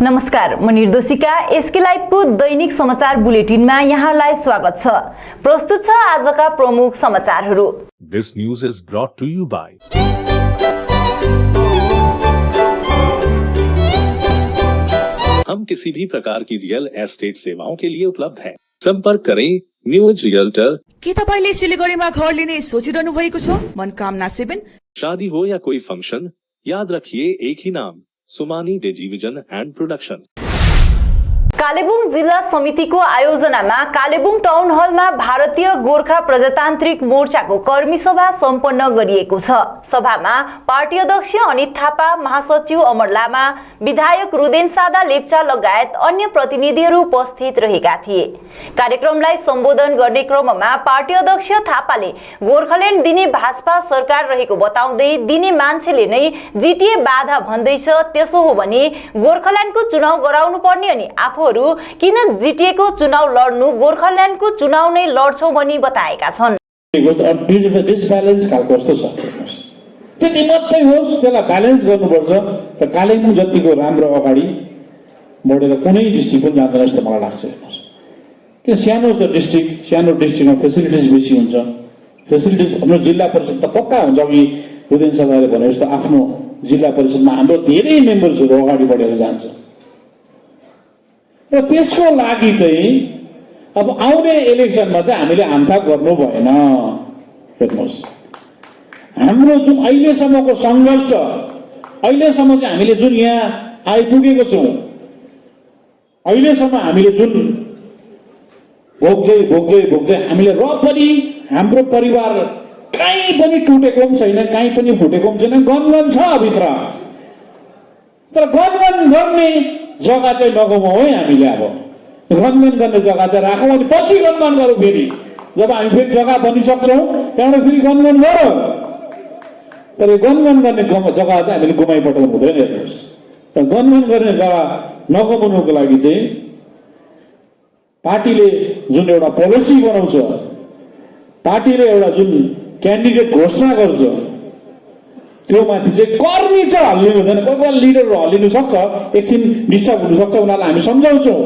नमस्कार, म निर्दोषिका एसके लाइभको दैनिक समाचार बुलेटिनमा यहाँलाई स्वागत छ। प्रस्तुत छ आजका प्रमुख समाचारहरू। This news is brought to you by हम किसी भी प्रकार की रियल एस्टेट सेवाओं के लिए उपलब्ध हैं। संपर्क करें न्यू एज रियल्टर। के तपाईले सिलिगुडीमा घर लिने सोचिरहनु भएको छ? मनकामना 7। शादी हो या कोई फंक्शन, याद रखिए एक ही नाम, Sumani television and production. Kalimpong जिल्ला समितिको आयोजनामा कालेबुङ टाउन हलमा भारतीय गोर्खा प्रजातान्त्रिक मोर्चाको कर्मी सभा सम्पन्न गरिएको छ। सभामा पार्टी अध्यक्ष अनित थापा, महासचिव अमर लामा, विधायक रुदेन सादा लेप्चा लगायत अन्य प्रतिनिधिहरू उपस्थित रहेका थिए। कार्यक्रमलाई सम्बोधन गर्ने क्रममा पार्टी अध्यक्ष थापाले गोर्खाल्यान्ड दिने भाजपा सरकार रहेको बताउँदै दिने मान्छेले नै जिटिए बाधा भन्दैछ, त्यसो हो भने गोर्खाल्यान्डको चुनाव गराउनु पर्ने अनि आफूहरू किन जिटिए को चुनाव लड्नु, गोर्खाल्यान्डको चुनाव नै लड्छौ भनी बताएका छन्। डिसब्यालेन्स खालको कस्तो छ त्यति मात्रै होस्, त्यसलाई ब्यालेन्स गर्नुपर्छ र कालेबुङ जतिको राम्रो अगाडि बढेर कुनै डिस्ट्रिक्ट पनि जाँदैन जस्तो मलाई लाग्छ। हेर्नुहोस्, किन सानो छ डिस्ट्रिक्ट, सानो डिस्ट्रिक्टमा फेसिलिटिज बेसी हुन्छ। फेसिलिटिज हाम्रो जिल्ला परिषद त पक्का हुन्छ। अघि रुदेन सरकारले भने जस्तो आफ्नो जिल्ला परिषदमा हाम्रो धेरै मेम्बर्सहरू अगाडि बढेर जान्छ र त्यसको लागि चाहिँ अब आउने इलेक्सनमा चाहिँ हामीले हामथाप गर्नु भएन। हेर्नुहोस्, हाम्रो जुन अहिलेसम्मको सङ्घर्ष, अहिलेसम्म चाहिँ हामीले जुन यहाँ आइपुगेको छौँ, अहिलेसम्म हामीले जुन भोग्दै भोग्दै भोग्दै हामीले र पनि हाम्रो परिवार कहीँ पनि टुटेको पनि छैन, कहीँ पनि फुटेको पनि छैन, गनगन छ भित्र। तर गनगन गर्ने जग्गा चाहिँ नगुमाउँ है हामीले। अब गनगन गर्ने जग्गा चाहिँ राखौँ अनि पछि गनगन गरौँ। फेरि जब हामी फेरि जग्गा बनिसक्छौँ त्यहाँबाट फेरि गनगन गरौँ। तर गनगन गर्ने जग्गा चाहिँ हामीले गुमाइपठाउनु हुँदैन। हेर्नुहोस्, र गनगन गर्ने जग्गा नगुमाउनुको लागि चाहिँ पार्टीले जुन एउटा पोलिसी बनाउँछ, पार्टीले एउटा जुन क्यान्डिडेट घोषणा गर्छ, त्यो माथि चाहिँ कर्मी चाहिँ हल्लिनु हुँदैन। कोही कोही लिडरहरू हल्लिनु सक्छ, एकछिन डिस्टर्ब हुनसक्छ, उनीहरूलाई हामी सम्झाउँछौँ।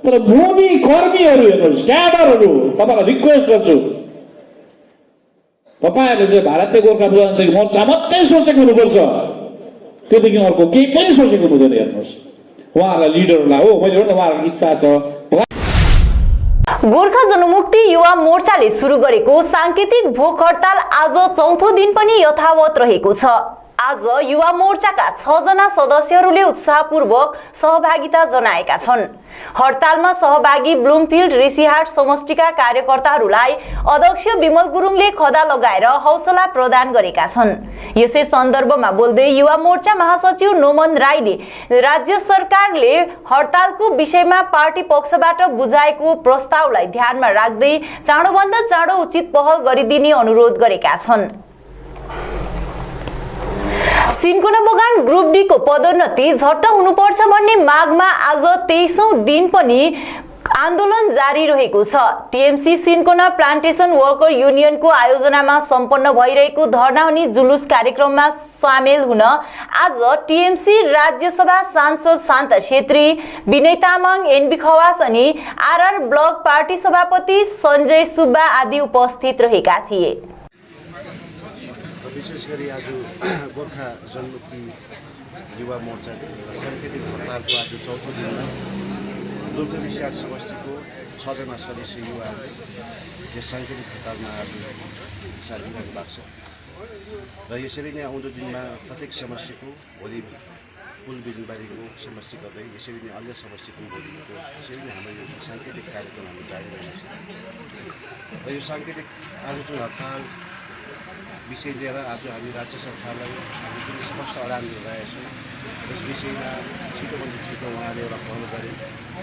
तर मुनी कर्मीहरू, हेर्नुहोस्, क्याडरहरू, तपाईँलाई रिक्वेस्ट गर्छु, तपाईँहरूले चाहिँ भारतीय गोर्खा प्रजातान्त्रिक मोर्चा मात्रै सोचेको हुनुपर्छ, त्योदेखि अर्को केही पनि सोचेको हुँदैन। हेर्नुहोस्, उहाँहरूलाई लिडरहरूलाई हो, मैले एउटा उहाँहरूको इच्छा छ। गोर्खा जनमुक्ति युवा मोर्चाले सुरु गरेको सांकेतिक भोक हडताल आज चौथो दिन पनि यथावत रहेको छ। आज युवा मोर्चाका 6 जना सदस्यहरूले उत्साहपूर्वक सहभागिता जनाएका छन्। हडतालमा सहभागी ब्लुमफिल्ड ऋषिहाट समष्टिका कार्यकर्ताहरूलाई अध्यक्ष विमल गुरुङले खदा लगाएर हौसला प्रदान गरेका छन्। यसै सन्दर्भमा बोल्दै युवा मोर्चा महासचिव नोमन राईले राज्य सरकारले हडतालको विषयमा पार्टी पक्षबाट बुझाएको प्रस्तावलाई ध्यानमा राख्दै चाँडोभन्दा चाँडो उचित पहल गरिदिने अनुरोध गरेका छन्। सिन्कोना बगान ग्रुप डी को पदोन्नति झट्ट हुनुपर्छ भन्ने मागमा आज 23औं दिन पनि आन्दोलन जारी रहेको छ। टीएमसी सिन्कोना प्लान्टेसन वर्कर युनियनको आयोजनामा सम्पन्न भइरहेको धरना अनि जुलुस कार्यक्रममा सामेल हुन आज टीएमसी राज्यसभा सांसद शान्ता छेत्री, विनय तामाङ, एनबी खवास अनि आरआर ब्लक पार्टी सभापति सञ्जय सुब्बा आदि उपस्थित रहेका थिए। विशेष गरी आज गोर्खा जनमुक्ति युवा मोर्चाले सांकेतिक हडतालको आज चौथो दिनमा ब्लुमफिल्ड ऋषिहाट समष्टिको 6 जना सदस्य युवाहरूले यस सांकेतिक हडतालमा आज साथ दिनु भएको छ र यसरी नै आउँदो दिनमा प्रत्येक समष्टिको भोलि पुलबिजुबारीको समष्टि गर्दै यसरी नै अन्य समष्टिको भोलिको यसरी नै हाम्रो यो सांकेतिक कार्यक्रम हामी जारी रहनेछ र यो सांकेतिक आज जुन हडताल विषय लिएर आज हामी राज्य सरकारलाई हामी पनि स्पष्ट अडान गरिरहेका छौँ। यस विषयमा छिटोभन्दा छिटो उहाँले एउटा पहल गरे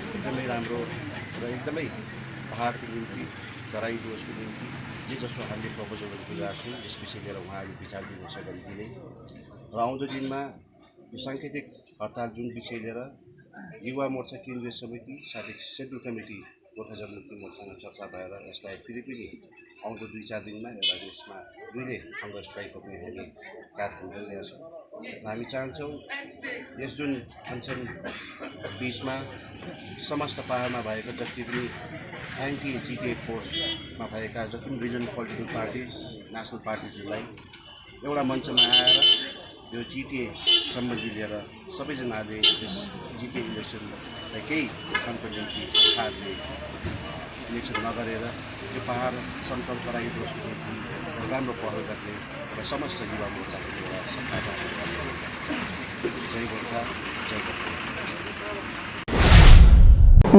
एकदमै राम्रो र एकदमै पहाडको निम्ति, तराई डुवर्सको निम्ति जे जसो हामीले प्रपोजलहरू बुझाएको छौँ यस विषय लिएर उहाँले विचार विमर्श गरिदिने र आउँदो दिनमा यो सांकेतिक हडताल जुन विषय लिएर युवा मोर्चा केन्द्रीय समिति साथै सेन्ट्रल कमिटी गोर्खा जनमुक्ति मोर्चासँग चर्चा भएर यसलाई फेरि पनि आउँदो 2-4 दिनमा एउटा यसमा दुईले हङ्गर स्ट्राइकको पनि हामी कार्यक्रम गरिरहेछौँ हामी चाहन्छौँ यस जुन अनसन बिचमा समस्त पहाडमा भएको जति पनि एन्टी जिटिए फोर्समा भएका जति पनि रिजनल पोलिटिकल पार्टी नेसनल पार्टीहरूलाई एउटा मञ्चमा आएर यो जिटिए सम्बन्धी लिएर सबैजनाले यस जिटिए इलेक्सनलाई केही क्षणको निम्ति सरकारले इलेक्सन नगरेर यो पहाड समतल तराई दोस्रो राम्रो पहल गर्ने र समस्त युवा मोर्चाको एउटा सरकारका जय गोर्खा जय गोर्खा।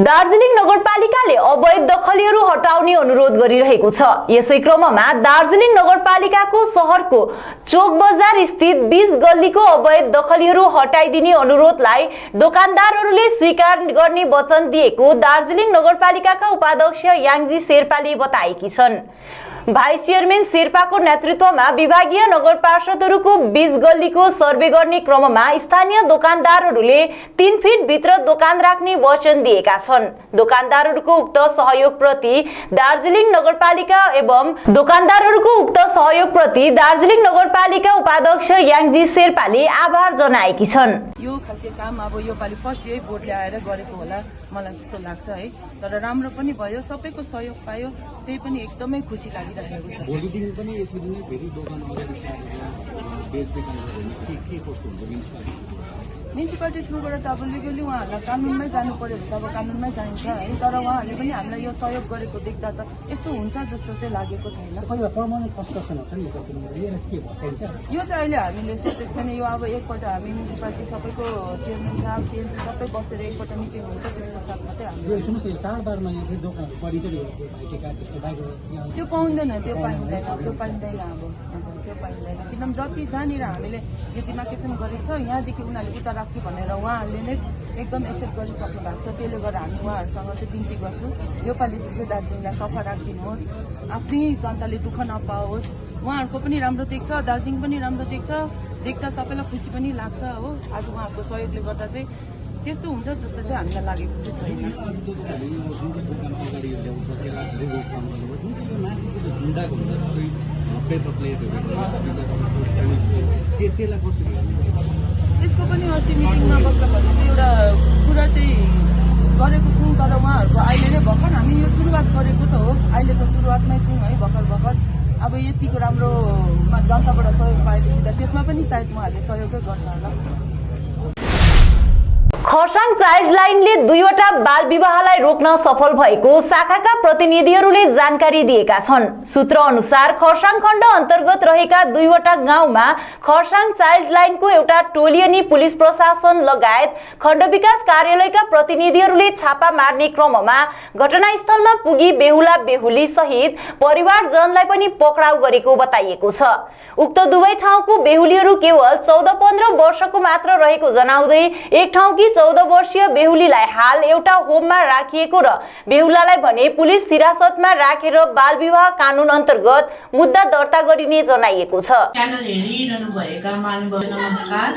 दार्जिलिङ नगरपालिकाले अवैध दखलीहरू हटाउने अनुरोध गरिरहेको छ। यसै क्रममा दार्जिलिङ नगरपालिकाको शहरको चोक बजार स्थित 20 गल्लीको अवैध दखलीहरू हटाइदिने अनुरोधलाई दोकानदारहरूले स्वीकार गर्ने वचन दिएको दार्जिलिङ नगरपालिकाका उपाध्यक्ष याङजी शेर्पाले बताएकी छन्। भाइस चेयरम्यान शेर्पाको नेतृत्वमा विभागीय नगर पार्षदहरूको 20 गल्लीको सर्वे गर्ने क्रममा स्थानीय दोकानदारहरूले 3 फिट भित्र दोकान राख्ने वचन दिएका छन्। दोकानदारहरूको उक्त सहयोगप्रति दार्जिलिङ नगरपालिका उपाध्यक्ष याङजी शेर्पाले आभार जनाएकी छन्। यो खालको काम अब यो पालि फर्स्ट यही बोर्डले आएर गरेको होला मलाई जस्तो लाग्छ है। तर राम्रो पनि भयो, सबैको सहयोग पायो, त्यही पनि एकदमै खुसी लागिरहेको छ। भोलि दिन पनि यसरी नै फेरि दोकान अगाडि बेचबिखन गर्ने के कस्तो हुन्छ म्युनिसिपालिटी थ्रुबाट त अब लिगली उहाँहरूलाई कानुनमै जानु पर्यो भने त अब कानुनमै जान्छ है। तर उहाँहरूले पनि हामीलाई यो सहयोग गरेको देख्दा त यस्तो हुन्छ जस्तो चाहिँ लागेको छैन। यो चाहिँ अहिले हामीले सोचेको छैन। यो अब एकपल्ट हामी म्युनिसिपालिटी सबैको चेयरम्यान साहब सिएनसी सबै बसेर एकपल्ट मिटिङ हुन्छ, त्यसको साथ मात्रै हामीले त्यो पाउँदैन त्यो पाइँदैन अब त्यो पाइँदैन किनभने जति जहाँनिर हामीले यो डिमार्केसन गरेको छ यहाँदेखि उनीहरूले उता राख्छु भनेर उहाँहरूले नै एकदम एक्सेप्ट गरिसक्नु भएको छ। त्यसले गर्दा हामी उहाँहरूसँग चाहिँ बिन्ती गर्छु योपालिदेखि चाहिँ दार्जिलिङलाई सफा राखिदिनुहोस्, आफ्नै जनताले दुःख नपाओस्। उहाँहरूको पनि राम्रो देख्छ, दार्जिलिङ पनि राम्रो देख्छ, देख्दा सबैलाई खुसी पनि लाग्छ हो। आज उहाँहरूको सहयोगले गर्दा चाहिँ त्यस्तो हुन्छ जस्तो चाहिँ हामीलाई लागेको चाहिँ छैन। त्यसको पनि अस्ति मिटिङमा बस्दाखेरि चाहिँ एउटा कुरा चाहिँ गरेको छौँ। तर उहाँहरूको अहिले नै भर्खर हामी यो सुरुवात गरेको त हो, अहिले त सुरुवातमै छौँ है भर्खर। अब यतिको राम्रो जनताबाट सहयोग पाएपछि त त्यसमा पनि सायद उहाँहरूले सहयोगै गर्छ होला। खरसाङ चाइल्ड लाइनले 2वटा बाल विवाहलाई रोक्न सफल भएको शाखाका प्रतिनिधिहरूले जानकारी दिएका छन्। सूत्र अनुसार खरसाङ खण्ड अन्तर्गत रहेका 2वटा गाउँमा खरसाङ चाइल्ड लाइनको एउटा टोली अनि पुलिस प्रशासन लगायत खण्ड विकास कार्यालयका प्रतिनिधिहरूले छापा मार्ने क्रममा घटनास्थलमा पुगी बेहुला बेहुली सहित परिवारजनलाई पनि पक्राउ गरेको बताइएको छ। उक्त दुवै ठाउँको बेहुलीहरू केवल 14-15 वर्षको मात्र रहेको जनाउँदै एक ठाउँकी 14 वर्षीय बेहुलीलाई हाल एउटा होममा राखिएको र बेहुलालाई भने पुलिस हिरासतमा राखेर बाल विवाह कानून अन्तर्गत मुद्दा दर्ता गरिने जनाइएको छ। च्यानल हेरिरहनु भएका महानुभाव नमस्कार।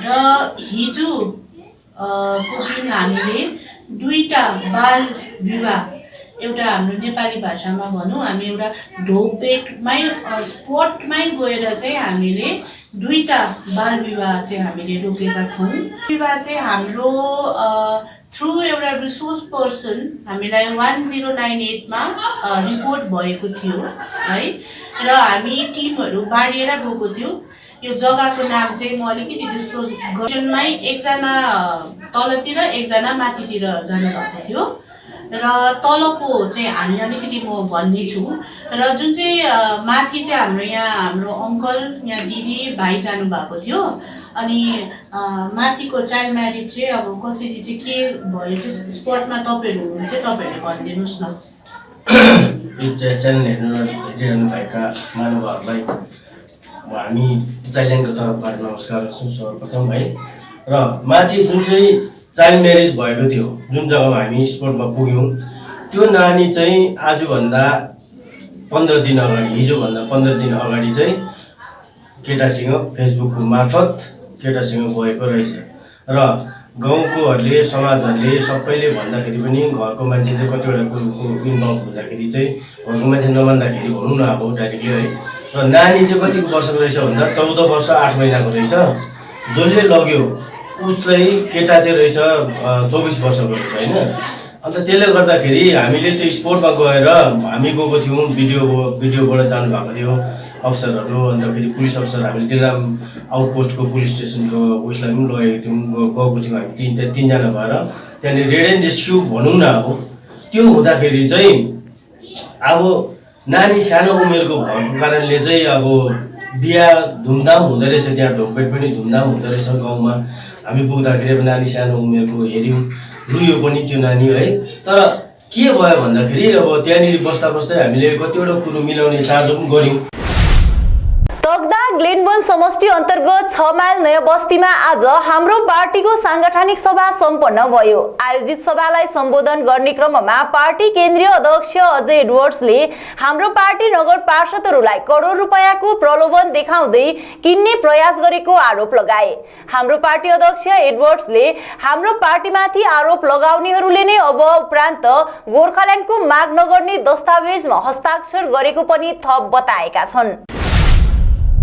र हिजो को दिन हामीले 2टा बाल विवाह, एउटा हाम्रो नेपाली भाषामा भनौँ हामी एउटा ढोपेटमै स्पोर्टमै गएर चाहिँ हामीले 2टा बाल विवाह चाहिँ हामीले रोकेका छौँ। विवाह चाहिँ हाम्रो थ्रु एउटा रिसोर्स पर्सन हामीलाई 1098 मा रिपोर्ट भएको थियो है। र हामी टिमहरू बाँडिएर गएको थियौँ। यो जग्गाको नाम चाहिँ म अलिकति डिस्क्लोज गर्छनमै एकजना तलतिर एकजना माथितिर जानुभएको थियो र तलको चाहिँ हामी अलिकति म भन्ने छु र जुन चाहिँ माथि चाहिँ हाम्रो यहाँ हाम्रो अङ्कल यहाँ दिदी भाइ जानुभएको थियो। अनि माथिको चाइल्ड म्यारिज चाहिँ अब कसरी चाहिँ के भयो चाहिँ स्पटमा तपाईँहरू हुनुहुन्थ्यो, तपाईँहरूले भनिदिनुहोस् न। यो च्यानल हेरिरहनु भएका महानुभावहरूलाई हामी चाइल्डलाइनको तर्फबाट नमस्कार गर्छौँ सर्वप्रथम है। र माथि जुन चाहिँ चाइल्ड म्यारेज भएको थियो जुन जग्गामा हामी स्पोर्टमा पुग्यौँ, त्यो नानी चाहिँ आजभन्दा 15 दिन अगाडि, हिजोभन्दा 15 दिन अगाडि चाहिँ केटासँग फेसबुकको मार्फत केटासँग गएको रहेछ। र गाउँकोहरूले समाजहरूले सबैले भन्दाखेरि पनि घरको मान्छे चाहिँ कतिवटा कुरोको इन्भल्भ हुँदाखेरि चाहिँ घरको मान्छे नमान्दाखेरि भनौँ न अब डाइरेक्टली है। र नानी चाहिँ कतिको वर्षको रहेछ भन्दा 14 वर्ष 8 महिनाको रहेछ। जसले लग्यो उसलाई केटा चाहिँ रहेछ 24 वर्षको रहेछ होइन। अन्त त्यसले गर्दाखेरि हामीले त्यो स्पोर्टमा गएर हामी गएको थियौँ, भिडियोबाट जानुभएको थियो अफसरहरू। अन्तखेरि पुलिस अफसर हामीले दिलराम आउटपोस्टको पुलिस स्टेसनको उयसलाई पनि लगेको थियौँ, गएको थियौँ हामी तिनजना भएर। त्यहाँनिर रेड एन्ड रेस्क्यु भनौँ न अब त्यो हुँदाखेरि चाहिँ अब नानी सानो उमेरको भएको कारणले चाहिँ अब बिहा धुमधाम हुँदो रहेछ, त्यहाँ ढोकपेट पनि धुमधाम हुँदो रहेछ गाउँमा। हामी पुग्दाखेरि अब नानी सानो उमेरको हेऱ्यौँ, रुयो पनि त्यो नानी है। तर के भयो भन्दाखेरि अब त्यहाँनिर बस्दा बस्दै हामीले कतिवटा कुरो मिलाउने चाँजो पनि गऱ्यौँ। तगदा ग्लेनबोन समष्टि अन्तर्गत 6 माइल नयाँ बस्तीमा आज हाम्रो पार्टीको सांगठनिक सभा सम्पन्न भयो। आयोजित सभालाई सम्बोधन गर्ने क्रममा पार्टी केन्द्रीय अध्यक्ष अजय एडवर्ड्सले हाम्रो पार्टी नगर पार्षदहरूलाई करोड रुपैयाँको प्रलोभन देखाउँदै किन्ने प्रयास गरेको आरोप लगाए। हाम्रो पार्टी अध्यक्ष एडवर्ड्सले हाम्रो पार्टीमाथि आरोप लगाउनेहरूले नै अब उपरान्त गोर्खाल्यान्डको माग नगर्ने दस्तावेजमा हस्ताक्षर गरेको पनि थप बताएका छन्।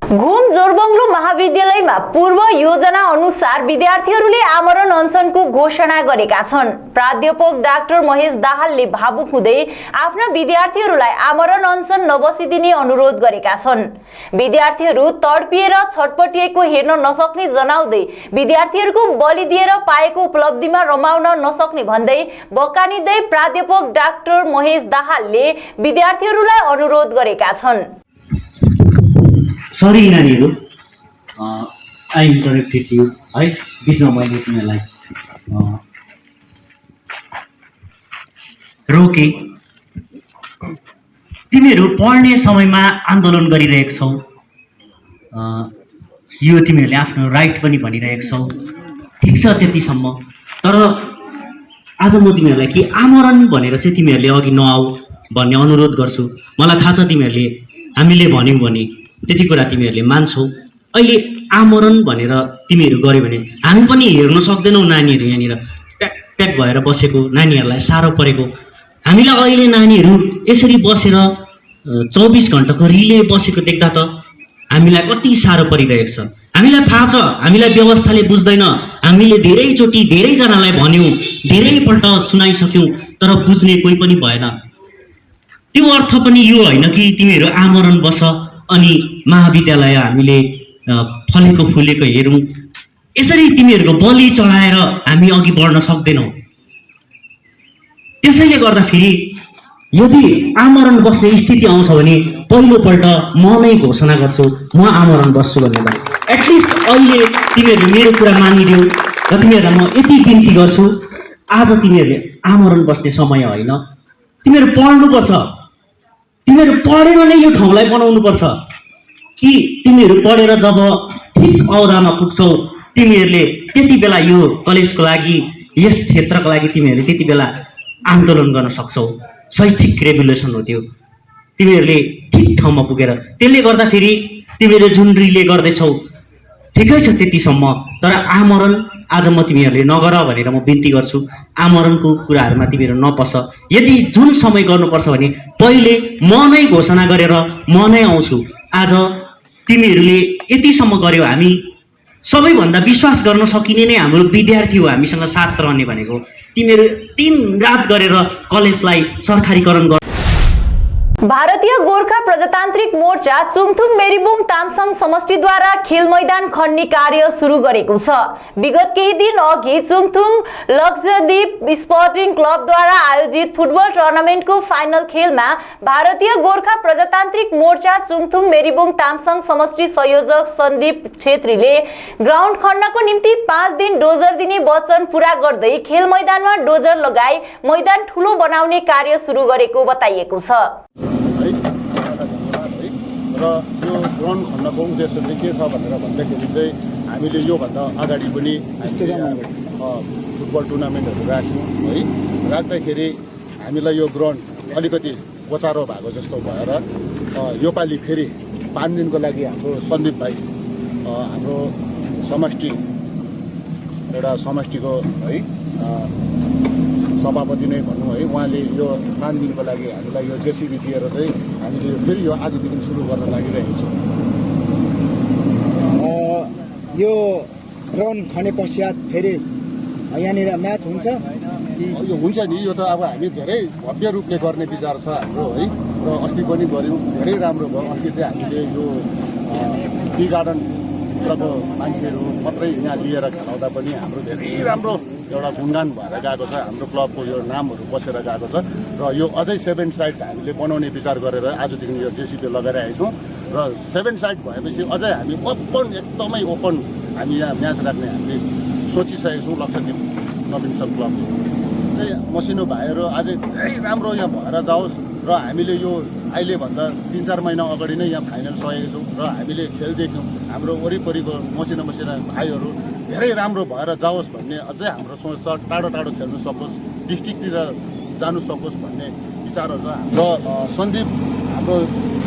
घुम जोरबङ्गलो महाविद्यालयमा पूर्व योजना अनुसार विद्यार्थीहरूले आमरण अनसनको घोषणा गरेका छन्। प्राध्यापक डाक्टर महेश दाहालले भावुक हुँदै आफ्ना विद्यार्थीहरूलाई आमरण अनसन नबसिदिने अनुरोध गरेका छन्। विद्यार्थीहरू तडपिएर छटपटिएको हेर्न नसक्ने जनाउँदै विद्यार्थीहरूको बलि दिएर पाएको उपलब्धिमा रमाउन नसक्ने भन्दै बकानिँदै प्राध्यापक डाक्टर महेश दाहालले विद्यार्थीहरूलाई अनुरोध गरेका छन्। सरी नानीहरू, आई इन्टरेक्टेड यु है, बिचमा मैले तिमीहरूलाई रोके। तिमीहरू पढ्ने समयमा आन्दोलन गरिरहेको छौ, यो तिमीहरूले आफ्नो राइट पनि भनिरहेको छौ, ठिक छ त्यतिसम्म। तर आज म तिमीहरूलाई कि आमरण भनेर चाहिँ तिमीहरूले अघि नआऊ भन्ने अनुरोध गर्छु। मलाई थाहा छ तिमीहरूले हामीले भन्यौँ भने त्यति कुरा तिमीहरूले मान्छौ। अहिले आमरण भनेर तिमीहरू गऱ्यो भने हामी पनि हेर्न सक्दैनौँ। नानीहरू यहाँनिर प्याक प्याक भएर बसेको, नानीहरूलाई साह्रो परेको। हामीलाई अहिले नानीहरू यसरी बसेर 24 घन्टाको रिले बसेको देख्दा त हामीलाई कति साह्रो परिरहेको छ। हामीलाई थाहा छ, हामीलाई व्यवस्थाले बुझ्दैन। हामीले धेरैचोटि धेरैजनालाई भन्यौँ, धेरैपल्ट सुनाइसक्यौँ, तर बुझ्ने कोही पनि भएन। त्यो अर्थ पनि यो होइन कि तिमीहरू आमरण बस अनि महाविद्यालय हामीले फलेको फुलेको हेरौँ। यसरी तिमीहरूको बलि चढाएर हामी अघि बढ्न सक्दैनौँ। त्यसैले गर्दाखेरि यदि आमरण बस्ने स्थिति आउँछ भने पहिलोपल्ट म नै घोषणा गर्छु म आमरण बस्छु भनेर। एटलिस्ट अहिले तिमीहरूले मेरो कुरा मानिदेऊ र तिमीहरूलाई म यति बिन्ती गर्छु, आज तिमीहरूले आमरण बस्ने समय होइन। तिमीहरू पढ्नुपर्छ, तिमीहरू पढेर नै यो ठाउँलाई बनाउनुपर्छ कि तिमीहरू पढेर जब ठिक अवधामा पुग्छौ तिमीहरूले त्यति बेला यो कलेजको लागि, यस क्षेत्रको लागि तिमीहरूले त्यति बेला आन्दोलन गर्न सक्छौ। शैक्षिक रेभोल्युसन हो त्यो, तिमीहरूले ठिक ठाउँमा पुगेर। त्यसले गर्दाखेरि तिमीहरूले जुन रिले गर्दैछौ ठिकै छ त्यतिसम्म, तर आमरण आज म तिमीहरूले नगर भनेर म बिन्ती गर्छु। आमरणको कुराहरूमा तिमीहरू नपस। यदि जुन समय गर्नुपर्छ भने पहिले म नै घोषणा गरेर म नै आउँछु। आज तिमीहरूले यतिसम्म गर्यो, हामी सबैभन्दा विश्वास गर्न सकिने नै हाम्रो विद्यार्थी हो हामीसँग साथ रहने भनेको। तिमीहरू दिन रात गरेर कलेजलाई सरकारीकरण गर। भारतीय गोर्खा प्रजातान्त्रिक मोर्चा चुङथुङ मेरीबुङ तामसाङ समष्टिद्वारा खेल मैदान खन्ने कार्य सुरु गरेको छ। विगत केही दिन अघि चुङथुङ लक्षद्वीप स्पोर्टिङ क्लबद्वारा आयोजित फुटबल टुर्नामेन्टको फाइनल खेलमा भारतीय गोर्खा प्रजातान्त्रिक मोर्चा चुङथुङ मेरीबुङ तामसाङ समष्टि संयोजक सन्दीप छेत्रीले ग्राउन्ड खन्नको निम्ति 5 दिन डोजर दिने वचन पूरा गर्दै खेल मैदानमा डोजर लगाई मैदान ठुलो बनाउने कार्य सुरु गरेको बताइएको छ। र यो ग्राउन्ड खन्नको उद्देश्य चाहिँ के छ भनेर भन्दाखेरि चाहिँ हामीले योभन्दा अगाडि पनि फुटबल टुर्नामेन्टहरू राख्यौँ है। राख्दाखेरि हामीलाई यो ग्राउन्ड अलिकति गोचारो भएको जस्तो भएर योपालि फेरि 5 दिनको लागि हाम्रो सन्दीप भाइ हाम्रो समष्टि एउटा समष्टिको है सभापति नै भनौँ है, उहाँले यो 5 दिनको लागि हामीलाई यो जेसिबी दिएर चाहिँ हामीले फेरि यो आजदेखि सुरु गर्न लागिरहेको छौँ। यो ड्रोन खने पश्चात फेरि यहाँनिर म्याच हुन्छ? यो हुन्छ नि, यो त अब हामी धेरै भव्य रूपले गर्ने विचार छ हाम्रो है, र अस्ति पनि गऱ्यौँ, धेरै राम्रो भयो। अस्ति चाहिँ हामीले यो टी गार्डनभित्रको मान्छेहरू मात्रै यहाँ लिएर खेलाउँदा पनि हाम्रो धेरै राम्रो एउटा गुणगान भएर गएको छ, हाम्रो क्लबको यो नामहरू बसेर गएको छ। र यो अझै 7 साइड हामीले बनाउने विचार गरेर आजदेखि यो जेसिबी लगाइरहेको छौँ। र 7 साइड भएपछि अझै हामी ओपन, एकदमै ओपन हामी यहाँ म्याच राख्ने हामीले सोचिसकेको छौँ। लक्षद्वीप नवीन सब क्लब चाहिँ मसिनो भाइहरू अझै धेरै राम्रो यहाँ भएर जाओस्, र हामीले यो अहिलेभन्दा 3-4 महिना अगाडि नै यहाँ फाइनल सकेको छौँ, र हामीले खेल देख्यौँ। हाम्रो वरिपरिको मसिनो भाइहरू धेरै राम्रो भएर जाओस् भन्ने अझै हाम्रो सोच छ। टाढो टाढो खेल्नु सकोस्, डिस्ट्रिक्टतिर जानु सकोस् भन्ने विचारहरू छ। र हाम्रो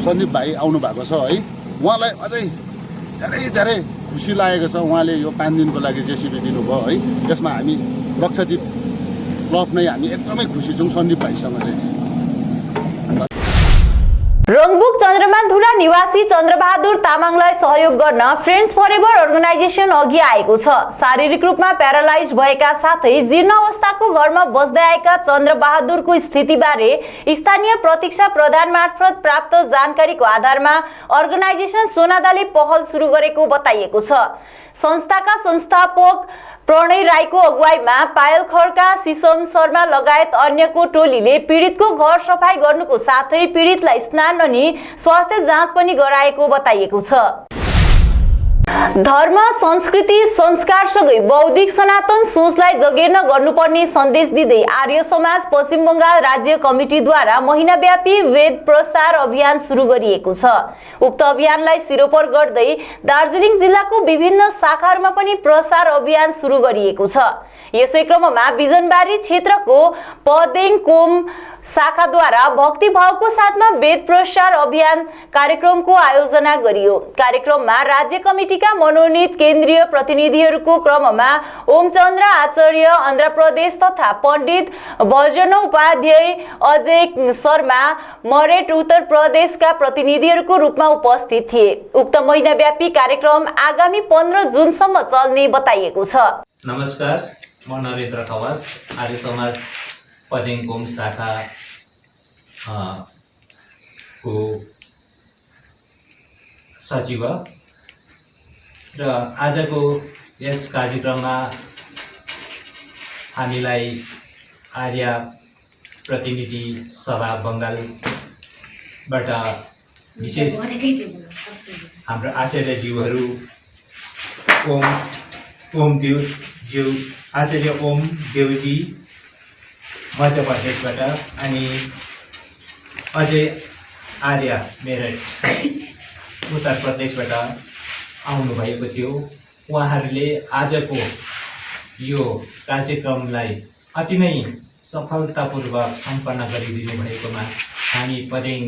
सन्दीप भाइ आउनु भएको छ है, उहाँलाई अझै धेरै खुसी लागेको छ। उहाँले यो 5 दिनको लागि जेसिबी दिनुभयो है, त्यसमा हामी लक्षद्वीप क्लब नै हामी एकदमै खुसी छौँ सन्दीप भाइसँग चाहिँ। रङबुक चन्द्रमानधुरा निवासी चन्द्रबहादुर तामाङलाई सहयोग गर्न फ्रेन्ड्स फरेभर अर्गनाइजेसन अघि आएको छ। शारीरिक रूपमा प्यारालाइज भएका साथै जीर्ण अवस्थाको घरमा बस्दै आएका चन्द्रबहादुरको स्थितिबारे स्थानीय प्रतीक्षा प्रधान मार्फत प्राप्त जानकारीको आधारमा अर्गनाइजेसन सोनादाले पहल सुरु गरेको बताइएको छ। संस्थाका संस्थापक प्रणय राईको अगुवाईमा पायल खड्का, सिसम शर्मा लगायत अन्यको टोलीले पीडितको घर सफाई गर्नुको साथै पीडितलाई स्नान अनि स्वास्थ्य जाँच पनि गराएको बताइएको छ। धर्म, संस्कृति, संस्कारसँगै बौद्धिक सनातन सोचलाई जगेर्न गर्नुपर्ने सन्देश दिँदै आर्य समाज पश्चिम बंगाल राज्य कमिटीद्वारा महिनाव्यापी वेद प्रसार अभियान सुरु गरिएको छ। उक्त अभियानलाई सिरोपर गर्दै दार्जिलिङ जिल्लाको विभिन्न शाखाहरूमा पनि प्रसार अभियान सुरु गरिएको छ। यसै क्रममा बिजनबारी क्षेत्रको पदेङ कोम शाखाद्वारा भक्तिभावको साथमा वेद प्रसार अभियान कार्यक्रमको आयोजना गरियो। कार्यक्रममा राज्य कमिटीका मनोनीत केन्द्रीय प्रतिनिधिहरूको क्रममा ओमचन्द्र आचार्य आन्ध्र प्रदेश तथा पण्डित भजन उपाध्याय, अजय शर्मा मरेट उत्तर प्रदेशका प्रतिनिधिहरूको रूपमा उपस्थित थिए। उक्त महिनाव्यापी कार्यक्रम आगामी 15 जुनसम्म चल्ने बताइएको छ। नमस्कार, म नरेन्द्र खवास, आर्य समाज पदेङकोम शाखा को सचिव र आजको यस कार्यक्रममा हामीलाई आर्य प्रतिनिधि सभा बङ्गालबाट विशेष हाम्रो आचार्यज्यूहरू आचार्य ओम देवजी मध्य प्रदेशबाट अनि अजय आर्य मेरठ उत्तर प्रदेशबाट आउनुभएको थियो। उहाँहरूले आजको यो कार्यक्रमलाई अति नै सफलतापूर्वक सम्पन्न गरिदिनु भएकोमा हामी पदेङ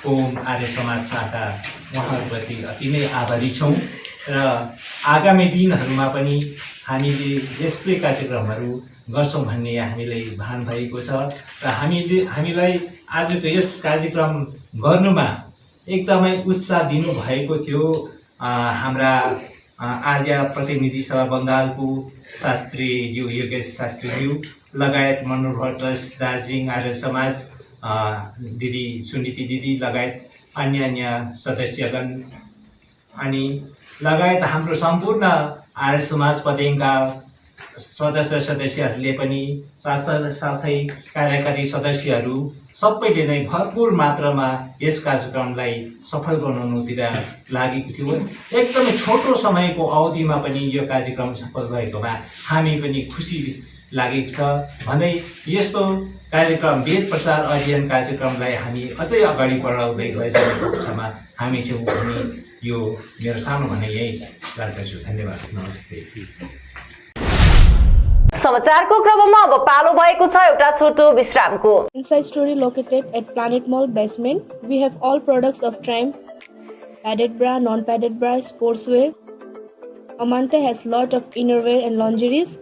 ओम आर्य समाज शाखा उहाँहरूप्रति अति नै आभारी छौँ र आगामी दिनहरूमा पनि हामीले यस्तै कार्यक्रमहरू गर्छौँ भन्ने हामीलाई भान भएको छ र हामीलाई आजको यस कार्यक्रम गर्नुमा एकदमै उत्साह दिनुभएको थियो हाम्रा आर्य प्रतिनिधि सभा बङ्गालको शास्त्रीज्यू योगेश शास्त्रीज्यू लगायत मनोहर भट्ट दार्जिलिङ आर्य समाज दिदी सुनीति दिदी लगायत अन्य सदस्यगण अनि लगायत हाम्रो सम्पूर्ण आर्य समाज पदेङका सदस्यहरूले पनि साथै कार्यकारी सदस्यहरू सबैले नै भरपूर मात्रामा यस कार्यक्रमलाई सफल बनाउनुतिर लागेको थियो। एकदमै छोटो समयको अवधिमा पनि यो कार्यक्रम सफल भएकोमा हामी पनि खुसी लागेको छ भन्दै यस्तो कार्यक्रम वेद प्रचार अभियान कार्यक्रमलाई हामी अझै अगाडि बढाउँदै गइरहेको पक्षमा हामी छौँ भने यो मेरो सानो भनाइ यही राख्दछु। धन्यवाद, नमस्ते। समाचारको क्रममा अब पालो भएको छ एउटा छोटो विश्रामको। Inside Story located at Planet Mall basement. We have all products of Triumph, padded bra, non-padded bra, sportswear, Amante has lot of innerwear and lingeries.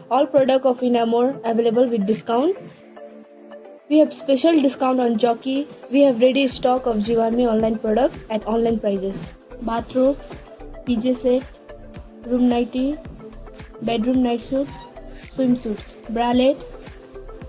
All product of Inamore available with discount. We have special discount on Jockey. We have ready stock of Jivami online product at online prices. Bathrobe, PJ set, room nightie, bedroom night suit, swimsuits, bralette,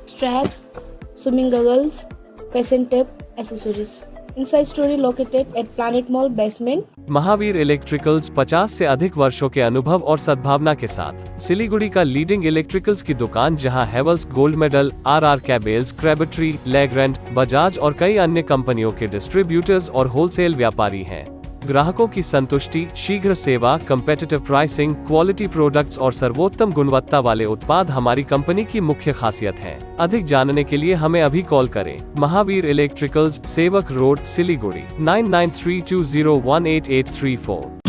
straps, swimming goggles, fashion tape, accessories. Inside story located at Planet Mall basement. Mahavir electricals 50 से अधिक वर्षों के अनुभव और सद्भावना के साथ सिलीगुड़ी का leading electricals की दुकान, जहां Havells gold medal, RR cables, Crabtree, Legrand, Bajaj और कई अन्य कंपनियों के डिस्ट्रीब्यूटर्स और होलसेल व्यापारी हैं। ग्राहकों की संतुष्टि, शीघ्र सेवा, कम्पेटिटिव प्राइसिंग, क्वालिटी प्रोडक्ट्स और सर्वोत्तम गुणवत्ता वाले उत्पाद हमारी कंपनी की मुख्य खासियत हैं। अधिक जानने के लिए हमें अभी कॉल करें। महावीर इलेक्ट्रिकल्स, सेवक रोड, सिलीगुड़ी 9932018834।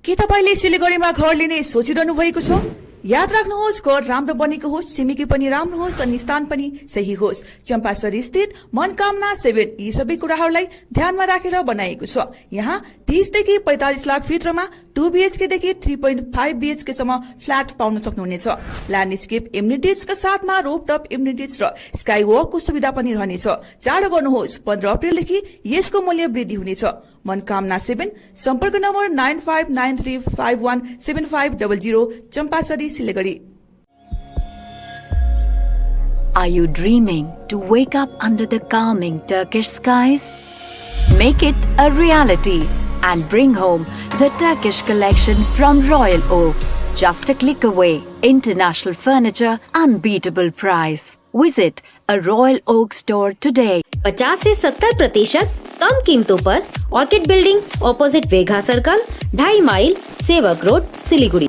के तपाईले सिलिगुडीमा घर लिने सोचिरहनु भएको छ? याद राख्नुहोस्, घर राम्रो बनेको होस्, छिमेकी पनि राम्रो होस् अनि स्थान पनि सही होस्। चम्पासरी स्थित मनकामना 7 यी सबै कुराहरूलाई ध्यानमा राखेर बनाएको छ। यहाँ 30 देखि 45 लाख भित्रमा 2 BHK देखि 3.5 BHK सम्म फ्ल्याट पाउन सक्नुहुनेछ। ल्यान्डस्केप एम्युनिटिजका साथमा रोपटप एम्युनिटिज र स्काई वकको सुविधा पनि रहनेछ। चाँडो गर्नुहोस्, 15 अप्रिलदेखि यसको मूल्य वृद्धि हुनेछ। मनकामना 7, सम्पर्क number 9593517500, Champasari, Silgadhi. Are you dreaming to wake up under the calming Turkish skies? Make it a reality and bring home the Turkish collection from Royal Oak. Just a click away. International furniture, unbeatable price. Visit a Royal Oak store today. 50 से 70% कम कीमतों पर orchid building, opposite Vega circle, 2.5 mile, Sevoke road, Siliguri.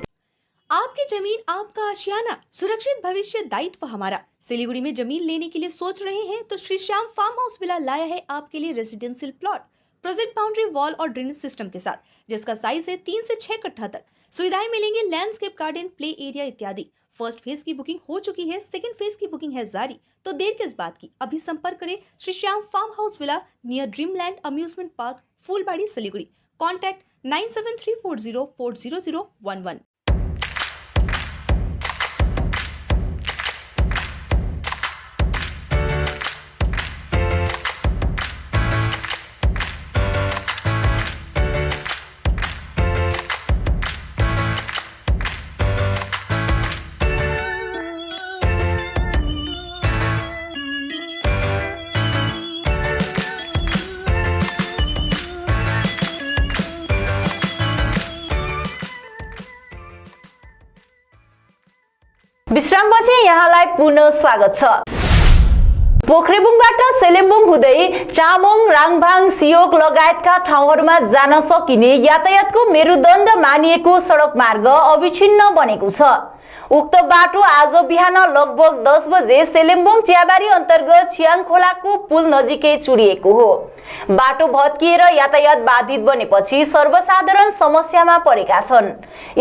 आपकी जमीन आपका आशियाना, सुरक्षित भविष्य दायित्व हमारा। सिलीगुड़ी में जमीन लेने के लिए सोच रहे हैं तो Shri Shyam farm house villa लाया है आपके लिए residential plot, project boundary wall और ड्रेनेज सिस्टम के साथ, जिसका साइज है 3 से 6 कट्ठा तक। सुविधाएं मिलेंगी लैंडस्केप गार्डन, प्ले एरिया इत्यादि। फर्स्ट फेज की बुकिंग हो चुकी है, सेकंड फेज की बुकिंग है जारी। तो देर किस बात की, अभी संपर्क करें Shri Shyam farm house villa near Dreamland amusement park, Phulbari, Siliguri. Contact 9734040011। विश्रामपछि यहाँलाई पुनः स्वागत छ। पोखरेबुङबाट सेलेम्बुङ हुँदै चामोङ, राङभाङ, सियोक लगायतका ठाउँहरूमा जान सकिने यातायातको मेरुदण्ड मानिएको सडक मार्ग अविछिन्न बनेको छ। उक्त बाटो आज बिहान लगभग 10 बजे सेलेम्बुङ चियाबारी अन्तर्गत छियाङखोलाको पुल नजिकै चुडिएको हो। बाटो भत्किएर यातायात बाधित बनेपछि सर्वसाधारण समस्यामा परेका छन्।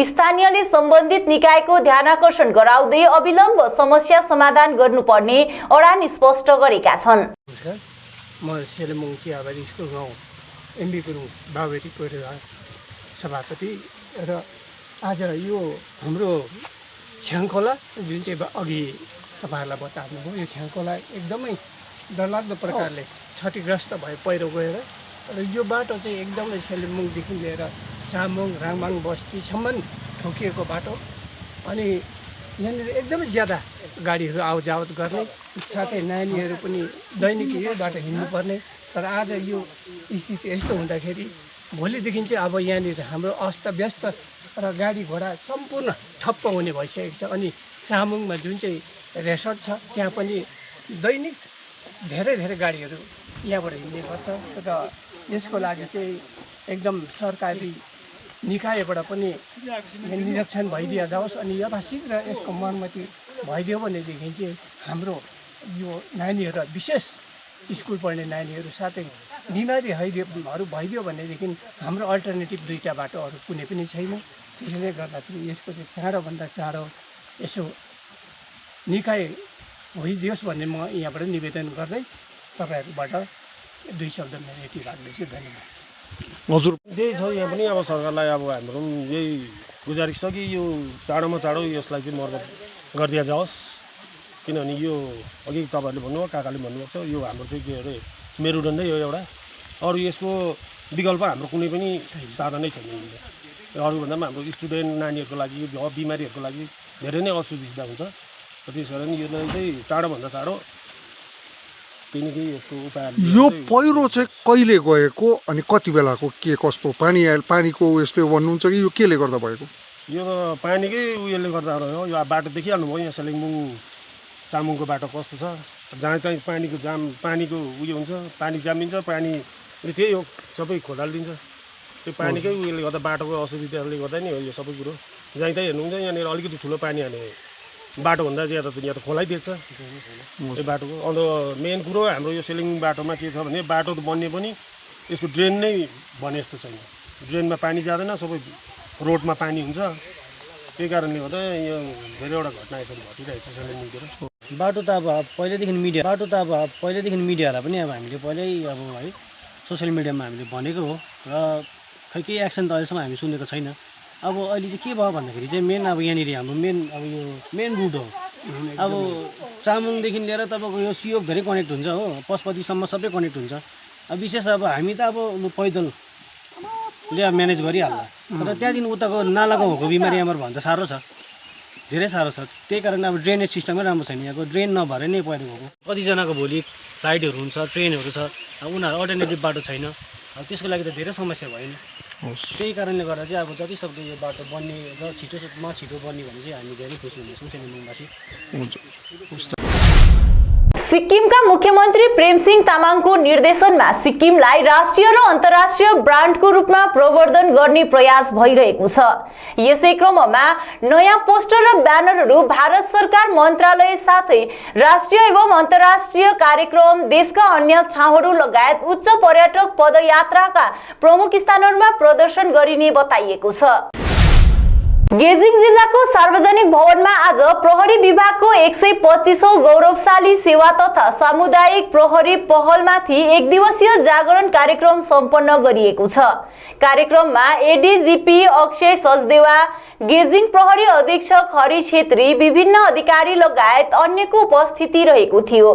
स्थानीयले सम्बन्धित निकायको ध्यानाकर्षण गराउँदै अविलम्ब समस्या समाधान गर्नुपर्ने अडान स्पष्ट गरेका छन्। म सेलेम्बुङ चियाबारी स्कुल गाउँ एमबी गुरुङ बाबेटी परिवार सभापति र आज यो हाम्रो छ्याङखोला जुन चाहिँ अघि तपाईँहरूलाई बताउनुभयो, यो छ्याङखोला एकदमै डरलाग्दो प्रकारले क्षतिग्रस्त भयो पहिरो गएर। र यो बाटो चाहिँ एकदमै सेलेम्बुङदेखि लिएर चामोङ, राङभाङ बस्तीसम्म ठोकिएको बाटो। अनि यहाँनिर एकदमै ज्यादा गाडीहरू आवजावत गर्ने, साथै नानीहरू पनि दैनिक यो बाटो हिँड्नुपर्ने। तर आज यो स्थिति यस्तो हुँदाखेरि भोलिदेखि चाहिँ अब यहाँनिर हाम्रो अस्तव्यस्त र गाडी घोडा सम्पूर्ण ठप्प हुने भइसकेको छ। अनि चामुङमा जुन चाहिँ रेसर्ट छ त्यहाँ पनि दैनिक धेरै गाडीहरू यहाँबाट हिँड्ने गर्छ। र यसको लागि चाहिँ एकदम सरकारी निकायबाट पनि निरीक्षण भइदिया जाओस् अनि यथाशीघ्र यसको मर्मती भइदियो भनेदेखि चाहिँ हाम्रो यो नानीहरू विशेष स्कुल पढ्ने नानीहरू साथै बिमारीहरू भइदियो भनेदेखि हाम्रो अल्टरनेटिभ दुईवटा बाटोहरू कुनै पनि छैन। त्यसैले गर्दाखेरि यसको चाहिँ चाँडोभन्दा चाँडो यसो निकाय भइदियोस् भन्ने म यहाँबाट निवेदन गर्दै तपाईँहरूबाट दुई शब्द मेरो यति राख्दैछु। धन्यवाद। हजुर त्यही छ, यहाँ पनि अब सरकारलाई अब हाम्रो यही गुजारिस छ कि यो चाँडोमा चाँडो यसलाई चाहिँ मर्मत गरिदिया जाओस्। किनभने यो अघि तपाईँहरूले भन्नुभयो, काकाले भन्नुभएको छ, यो हाम्रो चाहिँ के अरे मेरुदण्डै हो एउटा। अरू यसको विकल्प हाम्रो कुनै पनि साधनै छैन। अरूभन्दा पनि हाम्रो स्टुडेन्ट नानीहरूको लागि बिमारीहरूको लागि धेरै नै असुविधा हुन्छ। त्यस कारण यसलाई चाहिँ चाँडोभन्दा चाँडो केही न केही यसको उपाय। यो पहिरो चाहिँ कहिले गएको अनि कति बेलाको के कस्तो पानीको यस्तो भन्नुहुन्छ कि यो केले गर्दा भएको? यो पानीकै उयोले गर्दा हो। यो बाटो देखिहाल्नुभयो, यहाँ सेलिङबुङ चामुङको बाटो कस्तो छ, जहाँ चाहिँ पानीको उयो हुन्छ, पानी जामिन्छ, पानी त्यही हो सबै खोलालिदिन्छ। त्यो पानीकै उयोले गर्दा बाटोको असुविधाले गर्दा नि हो यो सबै कुरो। जहाँ त्यहीँ हेर्नुहुन्छ यहाँनिर अलिकति ठुलो पानी हाने बाटोभन्दा ज्यादा त यहाँ त खोलै देख्छ यो बाटोको। अन्त मेन कुरो हाम्रो यो सेलिङ बाटोमा के छ भने बाटो त बन्ने पनि यसको ड्रेन नै भने जस्तो छैन। ड्रेनमा पानी जाँदैन, सबै रोडमा पानी हुन्छ। त्यही कारणले गर्दा यो धेरैवटा घटना यसरी घटिरहेको छ सेलिङतिर। बाटो त अब पहिल्यैदेखि मिडियालाई पनि अब हामीले पहिल्यै अब है सोसियल मिडियामा हामीले भनेको हो र खै केही एक्सन त अहिलेसम्म हामी सुनेको छैन। अब अहिले चाहिँ के भयो भन्दाखेरि चाहिँ मेन अब यहाँनिर हाम्रो मेन रुट हो। अब चामुङदेखि लिएर तपाईँको यो सियोक धेरै कनेक्ट हुन्छ हो, पशुपतिसम्म सबै कनेक्ट हुन्छ। अब विशेष अब हामी त अब पैदलले अब म्यानेज गरिहाल्ला, तर त्यहाँदेखि उताको नालाको भएको बिमारी हाम्रो भन्छ साह्रो छ, धेरै साह्रो छ। त्यही कारणले अब ड्रेनेज सिस्टमै राम्रो छैन। यहाँको ड्रेन नभएर नै पहिरो गएको। कतिजनाको भोलि फ्लाइटहरू हुन्छ, ट्रेनहरू छ, अब उनीहरू अल्टरनेटिभ बाटो छैन। अब त्यसको लागि त धेरै समस्या भयो नि। त्यही कारणले गर्दा चाहिँ अब जतिसक्दो यो बाटो बन्ने र छिटो बन्ने भने चाहिँ हामी धेरै खुसी हुनेछौँ सेलिङबुङवासी। सिक्किमका मुख्यमन्त्री प्रेमसिंह तामाङको निर्देशनमा सिक्किमलाई राष्ट्रिय र अन्तर्राष्ट्रिय ब्रान्डको रूपमा प्रवर्धन गर्ने प्रयास भइरहेको छ। यसै क्रममा नयाँ पोस्टर र ब्यानरहरू भारत सरकार मन्त्रालय साथै राष्ट्रिय एवं अन्तर्राष्ट्रिय कार्यक्रम, देशका अन्य ठाउँहरू लगायत उच्च पर्यटक पदयात्राका प्रमुख स्थानहरूमा प्रदर्शन गरिने बताइएको छ। गेजिङ जिल्लाको सार्वजनिक भवनमा आज प्रहरी विभागको 125औं गौरवशाली सेवा तथा सामुदायिक प्रहरी पहलमाथि एक दिवसीय जागरण कार्यक्रम सम्पन्न गरिएको छ। कार्यक्रममा एडीजीपी अक्षय सचदेवा, गेजिङ प्रहरी अधीक्षक हरि छेत्री, विभिन्न अधिकारी लगायत अन्यको उपस्थिति रहेको थियो।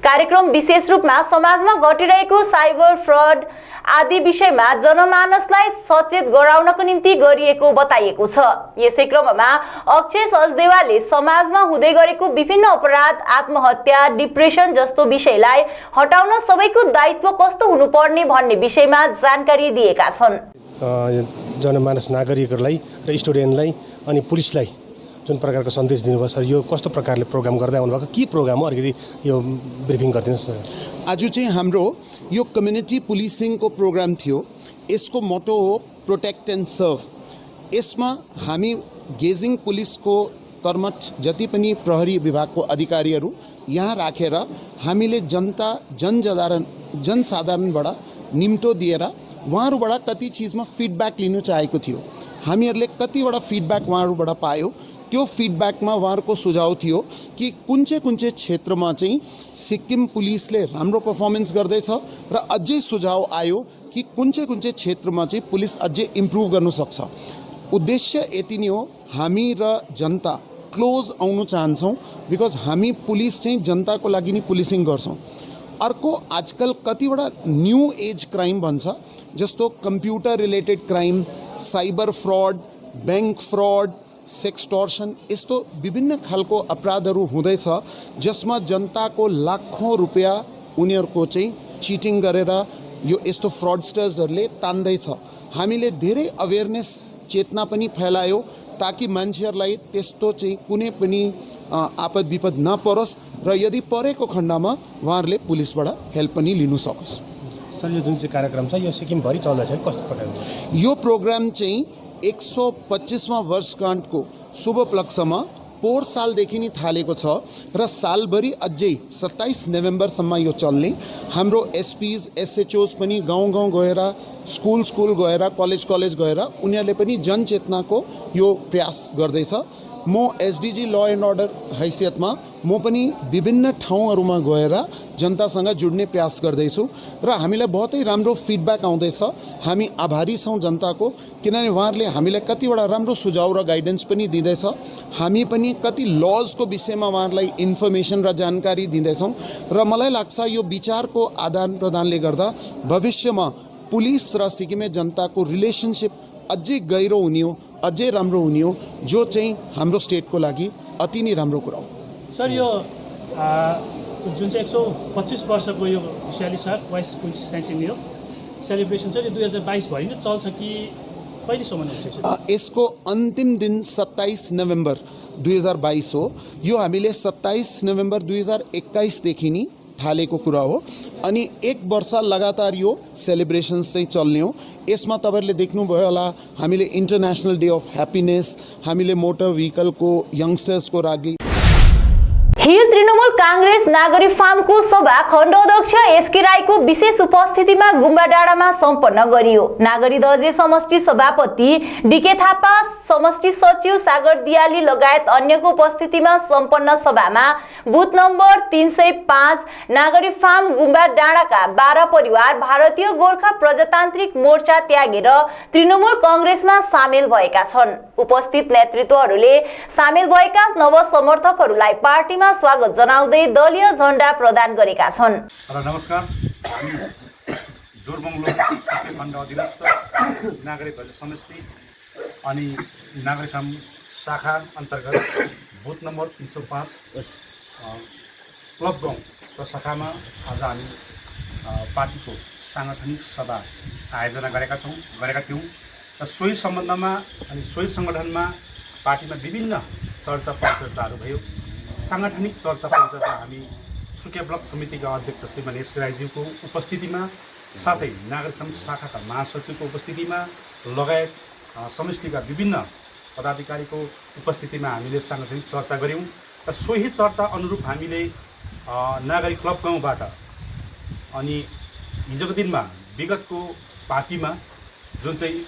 कार्यक्रम विशेष रूपमा समाजमा घटिरहेको साइबर फ्रड आदि विषयमा जनमानसलाई सचेत गराउनको निम्ति गरिएको बताइएको छ। यसै क्रममा अक्षय सचदेवाले समाजमा हुँदै गरेको विभिन्न अपराध, आत्महत्या, डिप्रेसन जस्तो विषयलाई हटाउन सबैको दायित्व कस्तो हुनुपर्ने भन्ने विषयमा जानकारी दिएका छन्। जनमानस नागरिकहरूलाई र स्टुडेन्टलाई अनि पुलिसलाई जुन प्रकारको सन्देश दिनुभयो सर, यो कस्तो प्रकारले प्रोग्राम गर्दै आउनुभएको, के प्रोग्राम हो अलिकति यो ब्रिफिङ गरिदिनुहोस् सर। आज चाहिँ हाम्रो यो कम्युनिटी पुलिसिङको प्रोग्राम थियो। यसको मोटो हो प्रोटेक्ट एन्ड सर्भ। यसमा हामी गेजिङ पुलिसको कर्मठ जति पनि प्रहरी विभागको अधिकारीहरू यहाँ राखेर हामीले जनसाधारणबाट निम्तो दिएर उहाँहरूबाट कति चिजमा फिडब्याक लिनु चाहेको थियो। हामीहरूले कतिवटा फिडब्याक उहाँहरूबाट पायो। त्यो फिडब्याकमा उहाँहरूको सुझाव थियो कि कुन चाहिँ क्षेत्रमा चाहिँ सिक्किम पुलिसले राम्रो पर्फर्मेन्स गर्दैछ र अझै सुझाव आयो कि कुन चाहिँ क्षेत्रमा चाहिँ पुलिस अझै इम्प्रुभ गर्न सक्छ। उद्देश्य यति नै हो, हामी र जनता क्लोज आउनु चाहन्छौँ। बिकज हामी पुलिस चाहिँ जनताको लागि नै पुलिसिङ गर्छौँ। अर्को आजकल कतिवटा न्यू एज क्राइम भन्छ, जस्तो computer related crime, cyber fraud, bank fraud, sextortion, यस्तो विभिन्न खालको अपराधहरू हुँदैछ जसमा जनताको लाखौँ रुपियाँ उनीहरूको चाहिँ चिटिङ गरेर यो यस्तो फ्रडस्टर्सहरूले तान्दैछ। हामीले धेरै अवेरनेस चेतना पनि फैलायो ताकि मान्छेहरूलाई त्यस्तो चाहिँ कुनै पनि आपद विपद नपरोस् र यदि परेको खण्डमा उहाँहरूले पुलिसबाट हेल्प पनि लिनु सकोस्। सर, यो जुन चाहिँ कार्यक्रम छ यो सिक्किमभरि चल्दैछ, कस्तो प्रकारको? यो प्रोग्राम चाहिँ 125वां वर्षगाँठको शुभ उपलक्ष्यमा पोहोर सालदेखि नै थालेको छ र सालभरि अझै 27 नोभेम्बरसम्म यो चल्ने। हाम्रो एसपीज एसएचओज पनि गाउँ गाउँ गएर स्कुल गएर कलेज गएर उनीहरूले पनि जनचेतनाको यो प्रयास गर्दैछ। म एसडीजी ल एन्ड अर्डर हैसियतमा म पनि विभिन्न ठाउँहरूमा गएर जनतासँग जुड्ने प्रयास गर्दैछु र हामीलाई बहुतै राम्रो फिडब्याक आउँदैछ। हामी आभारी छौँ जनताको, किनभने उहाँहरूले हामीलाई कतिवटा राम्रो सुझाव र गाइडेन्स पनि दिँदैछ। हामी पनि कति लजको विषयमा उहाँहरूलाई इन्फर्मेसन र जानकारी दिँदैछौँ र मलाई लाग्छ यो विचारको आदान प्रदानले गर्दा भविष्यमा पुलिस र सिक्किमे जनताको रिलेसनसिप अझै गहिरो हुने हो, अझै राम्रो हुने हो, जो चाहिँ हाम्रो स्टेटको लागि अति नै राम्रो कुरा हो। सर, यो जुन चाहिँ 125 वर्षको यो खुसियाली छ, 22 सेन्टिनियर्स सेलिब्रेसन छ, यो 2022 भरि नै चल्छ कि कहिलेसम्म हुन्छ? यसको अन्तिम दिन 27 नोभेम्बर 2022 हो। यो हामीले 27 नोभेम्बर 2021 नै थालेको कुरा हो अनि 1 वर्ष लगातार यो सेलिब्रेसन्स चाहिँ चल्ने हो। यसमा तपाईँहरूले देख्नुभयो होला हामीले इन्टरनेसनल डे अफ ह्याप्पिनेस, हामीले मोटर भेहिकलको यङ्स्टर्सको लागि हिल तृणमूल कांग्रेस नागरी फार्मको सभा खण्ड अध्यक्ष एसके राईको विशेष उपस्थितिमा गुम्बा डाँडामा सम्पन्न गरियो। नागरी दर्जे समष्टि सभापति डीके थापा, समष्टि सचिव सागर दियाली लगायत अन्यको उपस्थितिमा सम्पन्न सभामा बुथ नम्बर 305 नागरी फार्म गुम्बा डाँडाका 12 परिवार भारतीय गोर्खा प्रजातान्त्रिक मोर्चा त्यागेर तृणमूल कांग्रेसमा सामेल भएका छन्। उपस्थित नेतृत्वहरूले सामेल भएका नवसमर्थकहरूलाई पार्टीमा स्वागत जनाउँदै दलीय झण्डा प्रदान गरेका छन्। नमस्कार, जोरबङ्गलो सबै खण्ड अधीनस्थ नागरिक समष्टि अनि नागरिक फार्म शाखा अन्तर्गत बुथ नम्बर 305 क्लब गाउँ र शाखामा आज हामी पार्टीको साङ्गठनिक सभा आयोजना गरेका थियौँ र सोही सम्बन्धमा अनि सोही सङ्गठनमा पार्टीमा विभिन्न चर्चा परिचर्चाहरू भयो। साङ्गठनिक चर्चा परिचर्चा हामी सुकिया ब्लक समितिका अध्यक्ष श्रीमान एसके राईज्यूको उपस्थितिमा साथै नागरिक फार्म शाखाका महासचिवको उपस्थितिमा लगायत समष्टिका विभिन्न पदाधिकारीको उपस्थितिमा हामीले साङ्गठनिक चर्चा गऱ्यौँ र सोही चर्चा अनुरूप हामीले नागरिक क्लब गाउँबाट अनि हिजोको दिनमा विगतको पार्टीमा जुन चाहिँ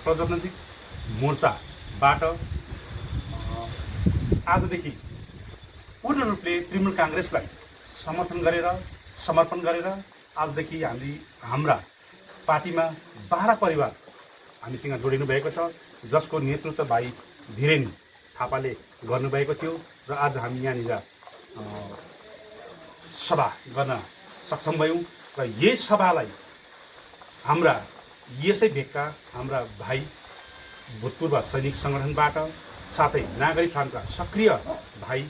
प्रजातान्त्रिक मोर्चाबाट आजदेखि पूर्ण रूपले तृणमूल कांग्रेसलाई समर्पण गरेर आजदेखि हाम्रा पार्टीमा 12 परिवार हामीसँग जोडिनु भएको छ, जसको नेतृत्व भाइ धीरेन थापाले गर्नुभएको थियो र आज हामी यहाँनिर सभा गर्न सक्षम भयौँ र यही सभालाई हाम्रा यसै भेगका हाम्रा भाइ भूतपूर्व सैनिक सङ्गठनबाट साथै नागरिक फार्मका सक्रिय भाइ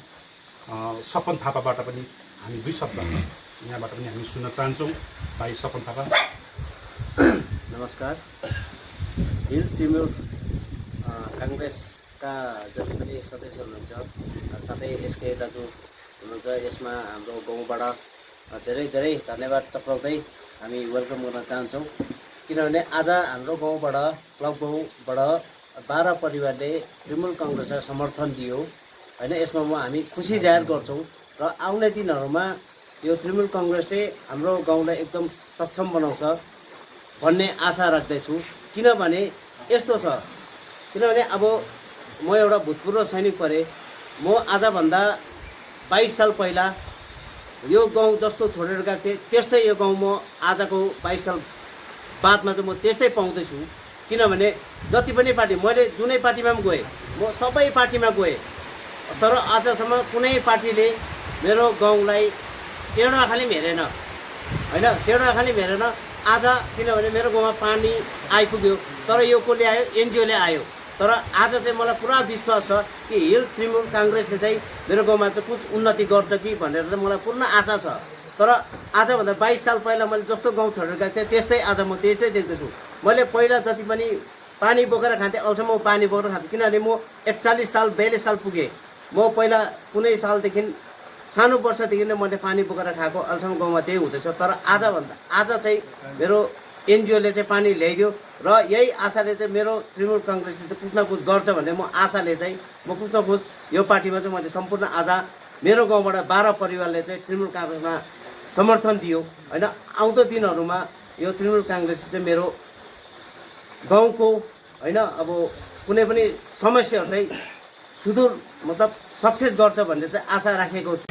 सपन थापाबाट पनि हामी 2 शब्द यहाँबाट पनि हामी सुन्न चाहन्छौँ। भाइ सपन थापा। नमस्कार। हिल तृणमूल काङ्ग्रेसका जति पनि सदस्य हुनुहुन्छ साथै एसके दाजु हुनुहुन्छ, यसमा हाम्रो गाउँबाट धेरै धेरै धन्यवाद टक्राउँदै हामी वेलकम गर्न चाहन्छौँ। किनभने आज हाम्रो गाउँबाट क्लब गाउँबाट 12 परिवारले तृणमूल काङ्ग्रेसलाई समर्थन दियो होइन। यसमा हामी खुसी जाहेर गर्छौँ र आउने दिनहरूमा यो तृणमूल काङ्ग्रेसले हाम्रो गाउँलाई एकदम सक्षम बनाउँछ भन्ने आशा राख्दैछु। किनभने यस्तो छ, किनभने अब म एउटा भूतपूर्व सैनिक परेँ। म आजभन्दा 22 साल पहिला यो गाउँ जस्तो छोडेर गएको थिएँ त्यस्तै यो गाउँ म आजको 22 साल बादमा चाहिँ म त्यस्तै पाउँदैछु। किनभने जति पनि पार्टी मैले जुनै पार्टीमा पनि गएँ, म सबै पार्टीमा गएँ, तर आजसम्म कुनै पार्टीले मेरो गाउँलाई टेढो आँखाले पनि हेरेन होइन, टेढो आँखाले पनि हेरेन। आज किनभने मेरो गाउँमा पानी आइपुग्यो, तर यो कसले आयो? एनजिओले आयो। तर आज चाहिँ मलाई पुरा विश्वास छ कि हिल तृणमूल काङ्ग्रेसले चाहिँ मेरो गाउँमा चाहिँ कुछ उन्नति गर्छ कि भनेर चाहिँ मलाई पूर्ण आशा छ। तर आजभन्दा 22 साल पहिला मैले जस्तो गाउँ छोडेर गएको थिएँ त्यस्तै आज म त्यस्तै देख्दैछु। मैले पहिला जति पनि पानी बोकेर खान्थेँ अहिलेसम्म म पानी बोकेर खान्थेँ, किनभने म 41 साल 42 साल पुगेँ। म पहिला कुनै सालदेखि सानो वर्षदेखि नै मैले पानी बोकेर खाएको, अहिलेसम्म गाउँमा त्यही हुँदैछ। तर आज चाहिँ मेरो एनजिओले चाहिँ पानी ल्याइदियो र यही आशाले चाहिँ मेरो तृणमूल काङ्ग्रेसले चाहिँ कुछ न कुछ गर्छ भन्ने म आशाले चाहिँ म कुछ न कुछ यो पार्टीमा चाहिँ मैले सम्पूर्ण आज मेरो गाउँबाट 12 परिवारले चाहिँ तृणमूल काङ्ग्रेसमा समर्थन दियो होइन। आउँदो दिनहरूमा यो तृणमूल काङ्ग्रेस चाहिँ मेरो गाउँको होइन अब कुनै पनि समस्याहरूलाई सुदूर मतलब सक्सेस गर्छ भन्ने चाहिँ आशा राखेको छु।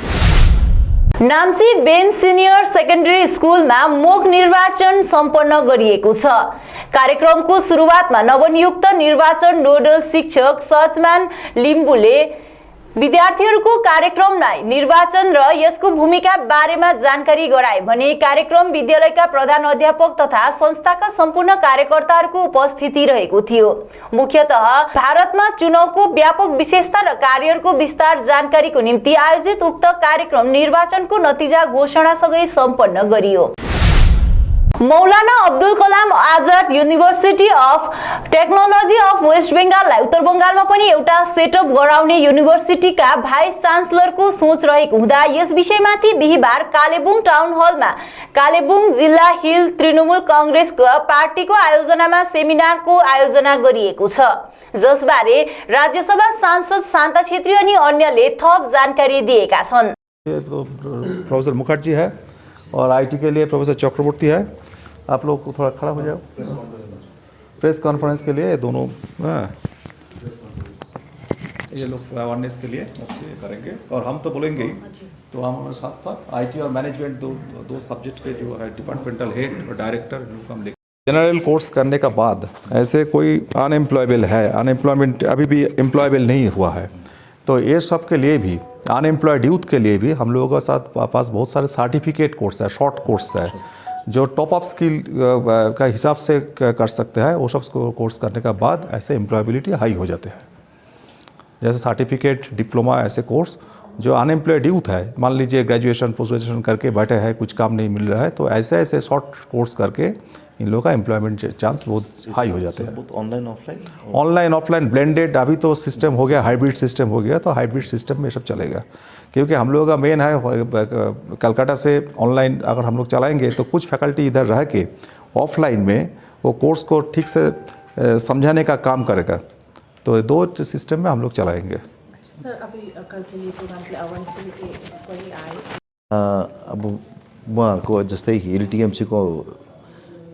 नाम्ची बेन सिनियर सेकेन्डरी स्कुलमा मोक निर्वाचन सम्पन्न गरिएको छ। कार्यक्रमको सुरुवातमा नवनियुक्त निर्वाचन नोडल शिक्षक सचमान लिम्बुले विद्यार्थीहरूको कार्यक्रमलाई निर्वाचन र यसको भूमिका बारेमा जानकारी गराए भने कार्यक्रम विद्यालयका प्रधान अध्यापक तथा संस्थाका सम्पूर्ण कार्यकर्ताहरूको उपस्थिति रहेको थियो। मुख्यतः भारतमा चुनावको व्यापक विशेषता र कार्यहरूको विस्तार जानकारीको निम्ति आयोजित उक्त कार्यक्रम निर्वाचनको नतिजा घोषणासँगै सम्पन्न गरियो। Maulana Abdul Kalam Azad university of technology of west बेंगाललाई उत्तर बंगालमा पनि एउटा सेटअप गराउने युनिभर्सिटीका भाइस चान्सलरको सोच रहेको हुँदा यस विषयमाथि बिहीबार कालेबुङ टाउन हलमा कालेबुङ जिल्ला हिल तृणमूल कांग्रेसको पार्टीको आयोजनामा सेमिनारको आयोजना गरिएको छ, जसबारे राज्यसभा सांसद शान्ता छेत्री अनि अन्यले थप जानकारी दिएका छन्। प्रोफेसर मुखर्जी है और आईटी के लिए प्रोफेसर चक्रवर्ती है। आप लोग को थोड़ा खड़ा हो जाओ प्रेस कॉन्फ्रेंस के लिए। दोनों ये लोग अवेयरनेस के लिए अच्छे करेंगे और हम तो बोलेंगे ही, तो हम साथ साथ आईटी और मैनेजमेंट दो सब्जेक्ट के जो है डिपार्टमेंटल हेड और डायरेक्टर हम लेंगे। जनरल कोर्स करने का बाद ऐसे कोई अनएम्प्लॉयबल है, अनएम्प्लॉयमेंट अभी भी एम्प्लॉयबल नहीं हुआ है, तो ये सब के लिए भी अनएम्प्लॉयड यूथ के लिए भी हम लोगों के साथ पास बहुत सारे सर्टिफिकेट कोर्स है, शॉर्ट कोर्स है जो टॉप अप स्किल का हिसाब से कर सकते हैं। वो सब कोर्स करने के बाद ऐसे एम्प्लॉयबिलिटी हाई हो जाते हैं। जैसे सर्टिफिकेट, डिप्लोमा, ऐसे कोर्स जो अनएम्प्लॉयड यूथ है, मान लीजिए ग्रेजुएशन पोस्ट ग्रेजुएशन करके बैठे हैं, कुछ काम नहीं मिल रहा है, तो ऐसे ऐसे शॉर्ट कोर्स करके इन लोगों का एम्प्लॉयमेंट चांस बहुत हाई हो जाते हैं। ऑनलाइन ऑफलाइन ब्लेंडेड अभी तो सिस्टम हो गया, हाइब्रिड सिस्टम हो गया, तो हाइब्रिड सिस्टम में सब चलेगा, क्योंकि हम लोगों का मेन है कलकत्ता से ऑनलाइन अगर हम लोग चलाएंगे तो कुछ फैकल्टी इधर रह के ऑफलाइन में वो कोर्स को ठीक से समझाने का काम करेगा, तो दो सिस्टम में हम लोग चलाएंगे। सर अभी कल के लिए प्रोग्राम के आह्वान से कोही आए अब उहाँहरूको जस्तै हिल टिएमसीको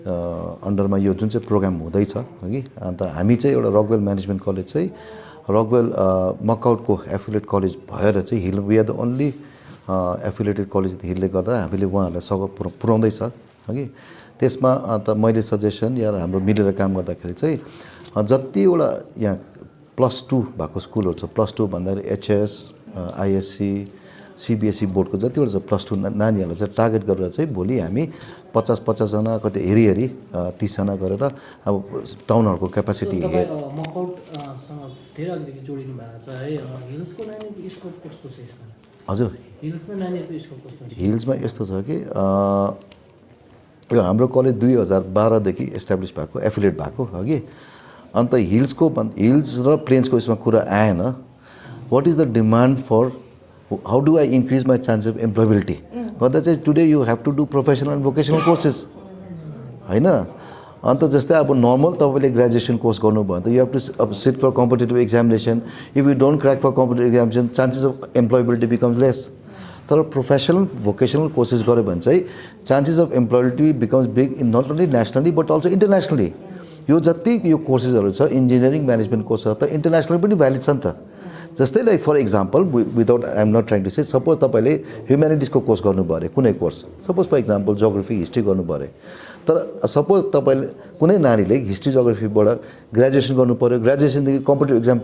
अन्डरमा यो जुन चाहिँ प्रोग्राम हुँदैछ हगि, अन्त हामी चाहिँ एउटा रकवेल म्यानेजमेन्ट कलेज चाहिँ रकवेल मकआउटको एफिलिएट कलेज भएर चाहिँ here we are the only affiliated college हिलले गर्दा हामीले उहाँहरूलाई सघाउ पुर्याउँदैछ हगि। त्यसमा अन्त मैले सजेसन या हाम्रो मिलेर काम गर्दाखेरि चाहिँ जतिवटा यहाँ +2 भएको स्कुलहरू छ, +2 भन्दाखेरि एचएस, आइएससी, सीबीएसई बोर्डको जतिवटा छ +2 नानीहरूलाई चाहिँ टार्गेट गरेर चाहिँ भोलि हामी 50 जना कति हेरी 30 जना गरेर अब टाउनहरूको क्यापासिटी हजुर हिल्समा यस्तो छ कि यो हाम्रो कलेज 2012 देखि एस्टाब्लिस भएको एफिलिएट भएको हगि, अन्त हिल्स र प्लेन्सको यसमा कुरा आएन। What is the demand for how do I increase my chance of employability गर्दा चाहिँ today you have to do professional and vocational courses होइन। अन्त जस्तै अब नर्मल तपाईँले ग्रेजुएसन कोर्स गर्नुभयो भने त यु हेभ टु अब sit for competitive examination, if you don't crack for competitive examination chances of employability becomes less. तर प्रोफेसनल भोकेसनल कोर्सेस गऱ्यो भने चाहिँ chances of employability becomes big in not only nationally but also internationally. यो जति यो कोर्सेसहरू छ engineering management कोर्सहरू त इन्टरनेसनल पनि भ्यालिड छ नि त। जस्तै like for example without I am not trying to say suppose तपाईँले ह्युम्यानिटिजको कोर्स गर्नुभयो अरे कुनै course, suppose for example geography history गर्नुभयो अरे, तर सपोज तपाईँले कुनै नानीले हिस्ट्री जोग्राफीबाट ग्रेजुएसन गर्नु पऱ्यो, ग्रेजुएसनदेखि कम्पिटेटिभ एक्जाम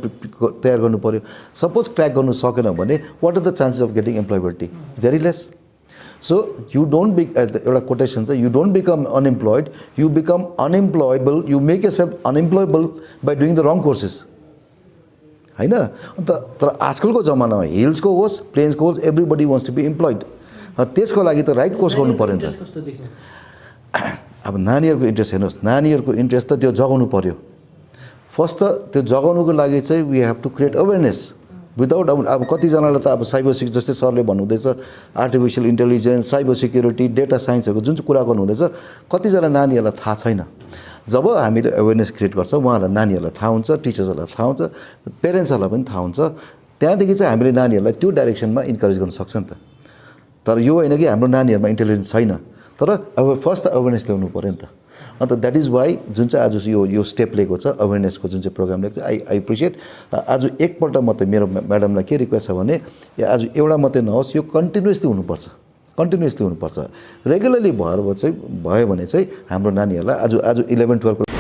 तयार गर्नु पऱ्यो, सपोज क्र्याक गर्नु सकेन भने what are the chances of getting employability? Very less. So you don't be एउटा कोटेसन छ, you don't become unemployed, you become unemployable, you make yourself unemployable by doing the wrong courses होइन। अन्त तर आजकलको जमानामा हिल्सको होस् प्लेन्सको होस् everybody wants to be employed, त्यसको लागि त राइट कोर्स गर्नु पऱ्यो नि त। अब नानीहरूको इन्ट्रेस्ट हेर्नुहोस्, नानीहरूको इन्ट्रेस्ट त त्यो जगाउनु पऱ्यो। फर्स्ट त त्यो जगाउनुको लागि चाहिँ we have to create awareness without अब कतिजनालाई त अब साइबर सिक्युरिटी जस्तै सरले भन्नुहुँदैछ artificial intelligence cyber security data साइन्सहरूको जुन चाहिँ कुरा गर्नुहुँदैछ कतिजना नानीहरूलाई थाहा छैन जब हामीले अवेरनेस क्रिएट गर्छ उहाँहरूलाई नानीहरूलाई थाहा हुन्छ टिचर्सहरूलाई थाहा हुन्छ पेरेन्ट्सहरूलाई पनि थाहा हुन्छ त्यहाँदेखि चाहिँ हामीले नानीहरूलाई त्यो डाइरेक्सनमा इन्करेज गर्न सक्छ नि त तर यो होइन कि हाम्रो नानीहरूमा इन्टेलिजेन्स छैन तर अब फर्स्ट अवेरनेस ल्याउनु पऱ्यो नि त अन्त द्याट इज वाइ जुन चाहिँ आज यो स्टेप लिएको छ अवेरनेसको जुन चाहिँ प्रोग्राम लिएको छ आई एप्रिसिएट आज एकपल्ट मात्रै मेरो म्याडमलाई के रिक्वेस्ट छ भने आज एउटा मात्रै नहोस् यो कन्टिन्युसली हुनुपर्छ रेगुलरली भयो भने चाहिँ हाम्रो नानीहरूलाई आज 11-12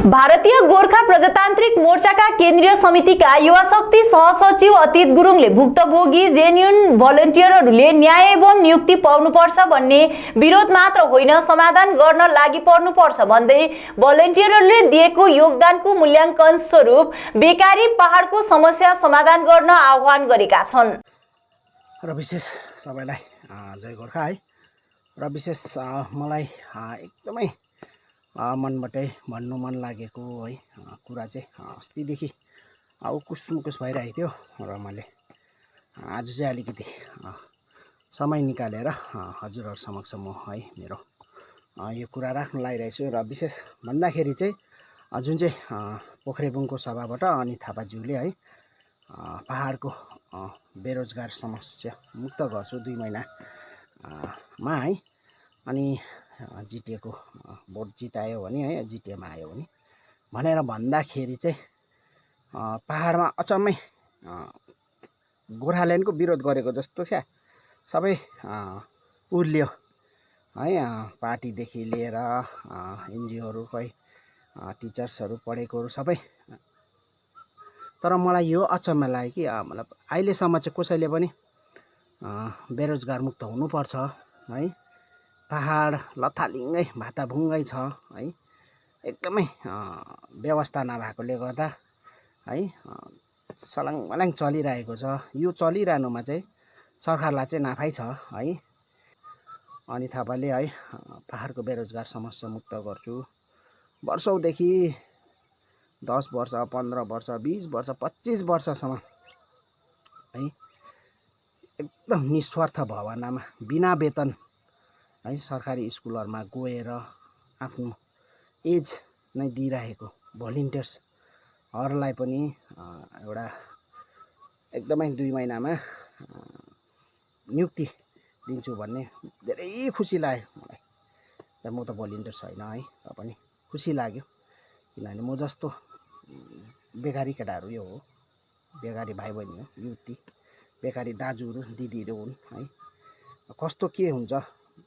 भारतीय गोर्खा प्रजातान्त्रिक मोर्चाका केन्द्रीय समितिका युवा शक्ति सहसचिव अतीत गुरुङले भुक्तभोगी जेन्युन भलन्टियरहरूले न्याय एवं नियुक्ति पाउनुपर्छ भन्ने विरोध मात्र होइन समाधान गर्न लागि पर्नुपर्छ भन्दै भलन्टियरहरूले दिएको योगदानको मूल्याङ्कन स्वरूप बेकारी पहाडको समस्या समाधान गर्न आह्वान गरेका छन् र विशेष सबैलाई जय गोर्खा है र विशेष मलाई एकदमै मनबाटै भन्नु मन लागेको है कुरा चाहिँ अस्तिदेखि उकुस मुकुस भइरहेको थियो र मैले आज चाहिँ अलिकति समय निकालेर हजुरहरु समक्ष म है मेरो यो कुरा राख्न लागिरहेको छु र विशेष भन्दाखेरि चाहिँ जुन चाहिँ पोखरेबुङको सभाबाट अनि थापाज्यूले है पहाडको बेरोजगार समस्या मुक्त गर्छु 2 महिना मा है अनि जिटिएको भोट जितायो भने है जिटिएमा आयो भने भनेर भन्दाखेरि चाहिँ पहाडमा अचम्मै गोर्खाल्यान्डको विरोध गरेको जस्तो क्या सबै उर्लियो है पार्टीदेखि लिएर एनजिओहरू खै टिचर्सहरू पढेकोहरू सबै तर मलाई यो अचम्म लाग्यो कि मतलब अहिलेसम्म चाहिँ कसैले पनि बेरोजगार मुक्त हुनुपर्छ है पहाड लथालिङ्गै भाताभुङ्गै छ है एकदमै व्यवस्था नभएकोले गर्दा है सलाङमलाङ चलिरहेको छ यो चलिरहनुमा चाहिँ सरकारलाई चाहिँ नाफै छ है अनि थापाले है पहाडको बेरोजगार समस्या मुक्त गर्छु वर्षौंदेखि 10 वर्ष 15 वर्ष 20 वर्ष 25 वर्षसम्म है एकदम निस्वार्थ भावनामा बिना वेतन है सरकारी स्कुलहरुमा गएर आफ्नो एज नै दिइरहेको भलिन्टियर्सहरुलाई पनि एउटा एकदमै 2 महिनामा नियुक्ति दिन्छु भन्ने धेरै खुसी लाग्यो मलाई। म त भलिन्टियर छैन है र पनि खुसी लाग्यो किनभने म जस्तो बेकारी केटाहरू यो हो बेकारी भाइ बहिनी हो युवती बेकारी दाजुहरू दिदीहरू हुन् है कस्तो के हुन्छ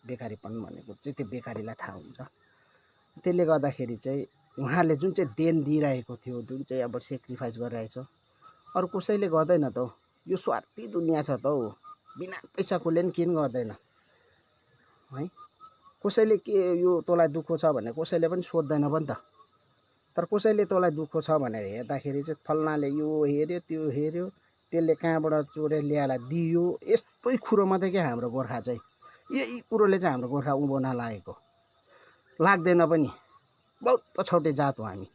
बेकारीपन भनेको चाहिँ त्यो बेकारीलाई थाहा हुन्छ। त्यसले गर्दाखेरि चाहिँ उहाँले जुन चाहिँ देन दिइरहेको थियो जुन चाहिँ अब सेक्रिफाइस गरिरहेछ अरु कसैले गर्दैन त यो स्वार्थी दुनिया छ त बिना पैसाकोले नि किन गर्दैन है कसैले के यो तँलाई दुःख छ भने कसैले पनि सोध्दैन पनि त तर कसैले तँलाई दुःख छ भनेर हेर्दाखेरि चाहिँ फल्नाले यो हेर्यो त्यो हेर्यो त्यसले कहाँबाट चोरेर ल्याएर दियो यस्तै कुरो मात्रै के हाम्रो गोर्खा चाहिँ यही कुरोले चाहिँ हाम्रो गोर्खा उँभो नलागेको लाग्दैन पनि बहुत पछौटे जात हो हामी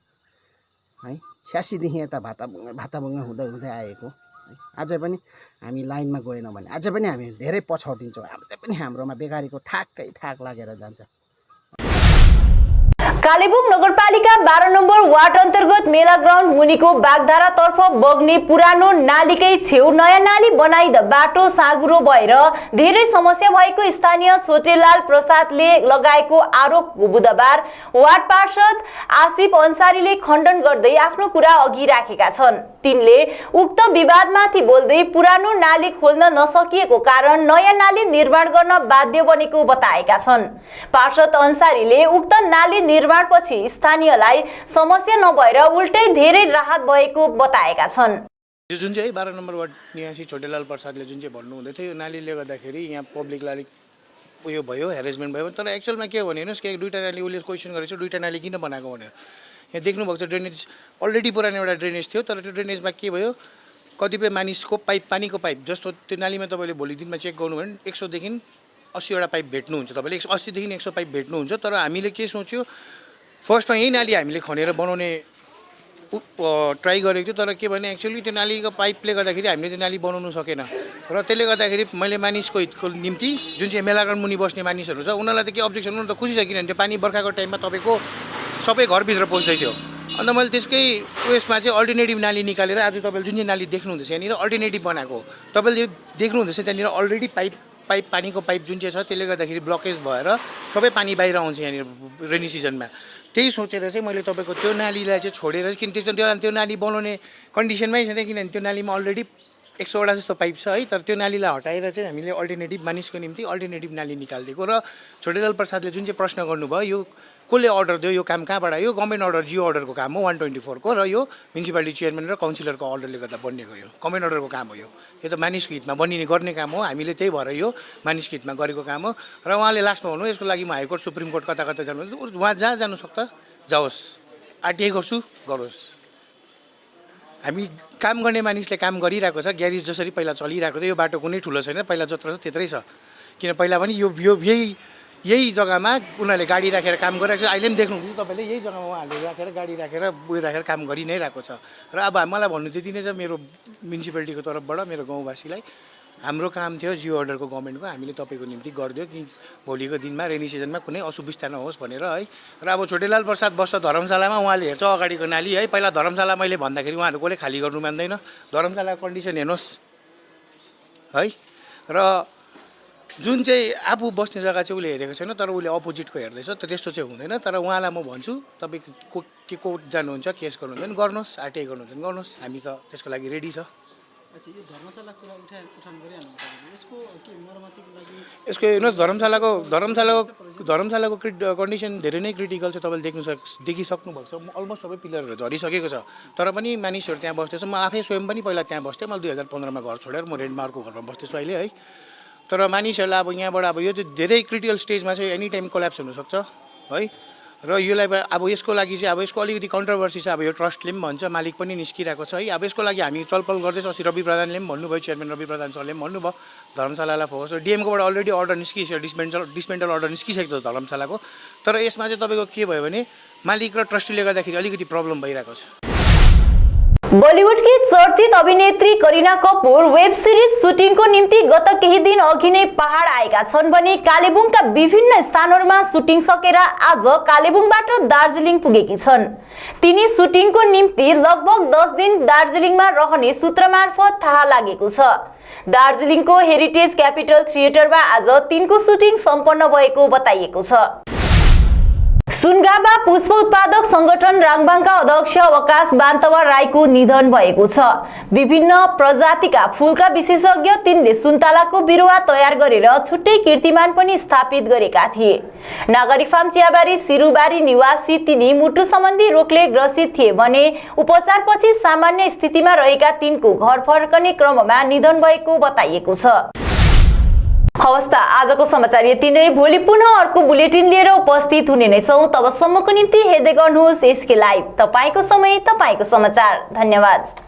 है 86 देखि यता भाताभुङ्गा हुँदै हुँदै आएको अझै पनि हामी लाइनमा गएनौँ भने अझै पनि हामी धेरै पछौटिन्छौँ अझै पनि हाम्रोमा बेकारीको ठाक लागेर जान्छ। कालेबुङ नगरपालिका 12 नम्बर वार्ड अन्तर्गत मेला ग्राउन्ड मुनिको बागधारा तर्फ बग्ने पुरानो नालीकै छेउ नयाँ नाली बनाइदा बाटो साँगुरो भएर धेरै समस्या भएको स्थानीय छोटेलाल प्रसादले लगाएको आरोप बुधबार वार्ड पार्षद आसिफ अन्सारीले खण्डन गर्दै आफ्नो कुरा अघि राखेका छन्। तिनले उक्त विवादमाथि बोल्दै पुरानो नाली खोल्न नसकिएको कारण नयाँ नाली निर्माण गर्न बाध्य बनेको बताएका छन्। पार्षद अन्सारीले उक्त नाली निर्माणपछि स्थानीयलाई समस्या नभएर उल्टै धेरै राहत भएको बताएका छन्। यो जुन चाहिँ 12 नम्बर वार्ड निवासी छोटेलाल प्रसादले जुन चाहिँ भन्नुहुँदै थियो यो नालीले गर्दाखेरि यहाँ पब्लिकलाई अलिक उयो भयो हेरेसमेन्ट भयो तर एक्चुअलमा के हो भने हेर्नुहोस् कि दुईटा नाली उसले क्वेसन गरेको छ दुईटा नाली किन बनाएको भनेर यहाँ देख्नुभएको छ ड्रेनेज अलरेडी पुरानो एउटा ड्रेनेज थियो तर त्यो ड्रेनेजमा के भयो कतिपय मानिसको पानीको पाइप जस्तो त्यो नालीमा तपाईँले भोलि दिनमा चेक गर्नु भने 100 देखि 80 वटा पाइप भेट्नुहुन्छ तपाईँले 80 देखि 100 पाइप भेट्नुहुन्छ तर हामीले के सोच्यो फर्स्टमा यही नाली हामीले खनेर बनाउने ट्राई गरेको थियो, तर के भने एक्चुअली त्यो नालीको पाइपले गर्दाखेरि हामीले त्यो नाली बनाउनु सकेन र त्यसले गर्दाखेरि मैले मानिसको हितको निम्ति जुन चाहिँ मेलाग्राउन्ड मुनि बस्ने मानिसहरू छ उनीहरूलाई त के अब्जेक्सन उनीहरू त खुसी छ, किनभने त्यो पानी बर्खाको टाइममा तपाईँको सबै घरभित्र पस्दै थियो। अन्त मैले त्यसकै उयसमा चाहिँ अल्टरनेटिभ नाली निकालेर आज तपाईँले जुन चाहिँ नाली देख्नुहुँदैछ यहाँनिर अल्टरनेटिभ बनाएको तपाईँले देख्नुहुँदैछ त्यहाँनिर अलरेडी पानीको पाइप जुन चाहिँ छ त्यसले गर्दाखेरि ब्लकेज भएर सबै पानी बाहिर आउँछ यहाँनिर रेनी सिजनमा। त्यही सोचेर चाहिँ मैले तपाईँको त्यो नालीलाई चाहिँ छोडेर, किन त्यो नाली बनाउने कन्डिसनमै छैन, किनभने त्यो नालीमा अलरेडी 100वटा जस्तो पाइप छ है। तर त्यो नालीलाई हटाएर चाहिँ हामीले अल्टरनेटिभ मानिसको निम्ति अल्टरनेटिभ नाली निकालिदिएको। र छोटेलाल प्रसादले जुन चाहिँ प्रश्न गर्नुभयो यो कसले अर्डर दियो, यो काम कहाँबाट आयो? गभर्मेन्ट अर्डर जियो अर्डरको काम हो 124 को, र यो म्युनिसिपालिटी चेयरम्यान र काउन्सिलरको अर्डरले गर्दा बनिएको यो गभर्मेन्ट अर्डरको काम हो। यो त मानिसको हितमा बनिने गर्ने काम हो, हामीले त्यही भएर यो मानिसको हितमा गरेको काम हो। र उहाँले लास्टमा भन्नु यसको लागि म हाइकोर्ट सुप्रिम कोर्ट कता कता जानु, उहाँ जहाँ जानु सक्छ जाओस्, आरटिआई गर्छु गरोस्। हामी काम गर्ने मानिसले काम गरिरहेको छ, ग्यारेज जसरी पहिला चलिरहेको थियो यो बाटो कुनै ठुलो छैन, पहिला जत्रो छ त्यत्रै छ। किन पहिला पनि यही जग्गामा उनीहरूले गाडी राखेर काम गरिरहेको छ। अहिले पनि देख्नुहुन्छ तपाईँले यही जग्गामा उहाँहरूले राखेर गाडी राखेर राखेर काम गरि नै रहेको छ। र अब मलाई भन्नु त्यति नै छ मेरो म्युनिसिपालिटीको तर्फबाट मेरो गाउँवासीलाई, हाम्रो काम थियो जियो अर्डरको गभर्मेन्टको, हामीले तपाईँको निम्ति गरिदियो कि भोलिको दिनमा रेनी सिजनमा कुनै असुविस्ता नहोस् भनेर है। र अब छोटेलाल प्रसाद बस्छ धर्मशालामा, उहाँले हेर्छ अगाडिको नाली है। पहिला धर्मशाला मैले भन्दाखेरि उहाँहरू कसले खाली गर्नु मान्दैन, धर्मशालाको कन्डिसन हेर्नुहोस् है। र जुन चाहिँ आफू बस्ने जग्गा चाहिँ उसले हेरेको छैन, तर उसले अपोजिटको हेर्दैछ, त त्यस्तो चाहिँ हुँदैन। तर उहाँलाई म भन्छु तपाईँ के कोर्ट जानुहुन्छ, केस गर्नुहुन्छ भने गर्नुहोस्, आरटिआई गर्नुहुन्छ भने गर्नुहोस्, हामी त त्यसको लागि रेडी छ। यसको हेर्नुहोस् धर्मशालाको कन्डिसन धेरै नै क्रिटिकल छ, तपाईँले देखिसक्नु भएको छ। अलमोस्ट सबै पिलरहरू झरिसकेको छ, तर पनि मानिसहरू त्यहाँ बस्दैछ। म आफै स्वयं पनि पहिला त्यहाँ बस्थेँ, मैले 2015मा घर छोडेर म रेन्टमार्कको घरमा बस्दैछु अहिले है। तर मानिसहरूलाई अब यहाँबाट अब यो चाहिँ धेरै क्रिटिकल स्टेजमा चाहिँ एनी टाइम कोल्याप्स हुनसक्छ है। र यसलाई अब यसको लागि चाहिँ अब यसको अलिकति कन्ट्रोभर्सी छ। अब यो ट्रस्टले पनि भन्छ, मालिक पनि निस्किरहेको छ है। अब यसको लागि हामी छलफल गर्दैछौँ। अस्ति रवि प्रधानले पनि भन्नुभयो, चेयरम्यान रवि प्रधान सरले पनि भन्नुभयो धर्मशालालाई फोकस। डिएमकोबाट अलरेडी अर्डर निस्किसक्यो, डिसमेन्टल अर्डर निस्किसकेको छ धर्मशालाको। तर यसमा चाहिँ तपाईँको के भयो भने मालिक र ट्रस्टीले गर्दाखेरि अलिकति प्रब्लम भइरहेको छ। बलिउडकी चर्चित अभिनेत्री करिना कपुर वेब सिरिज सुटिङको निम्ति गत केही दिन अघि नै पहाड आएका छन् भने कालेबुङका विभिन्न स्थानहरूमा सुटिङ सकेर आज कालेबुङबाट दार्जिलिङ पुगेकी छन्। तिनी सुटिङको निम्ति लगभग 10 दिन दार्जिलिङमा रहने सूत्र मार्फत थाहा लागेको छ। दार्जिलिङको हेरिटेज क्यापिटल थिएटरमा आज तिनको सुटिङ सम्पन्न भएको बताइएको छ। सुनगाबा पुष्प उत्पादक संगठन राङबाङका अध्यक्ष अवकाश बान्तवा राईको निधन भएको छ। विभिन्न प्रजातिका फूलका विशेषज्ञ तिनले सुन्तलाको बिरुवा तयार गरेर छुट्टै कीर्तिमान पनि स्थापित गरेका थिए। नागरी फार्म चियाबारी सिरुबारी निवासी तिनी मुटु सम्बन्धी रोगले ग्रसित थिए भने उपचारपछि सामान्य स्थितिमा रहेका तिनको घर फर्कने क्रममा निधन भएको बताइएको छ। हवस् त आजको समाचार यति नै। भोलि पुनः अर्को बुलेटिन लिएर उपस्थित हुने नै छौं। तबसम्मको निम्ति हेर्दै गर्नुहोस् एसके लाइभ, तपाईको समय तपाईको समाचार। धन्यवाद।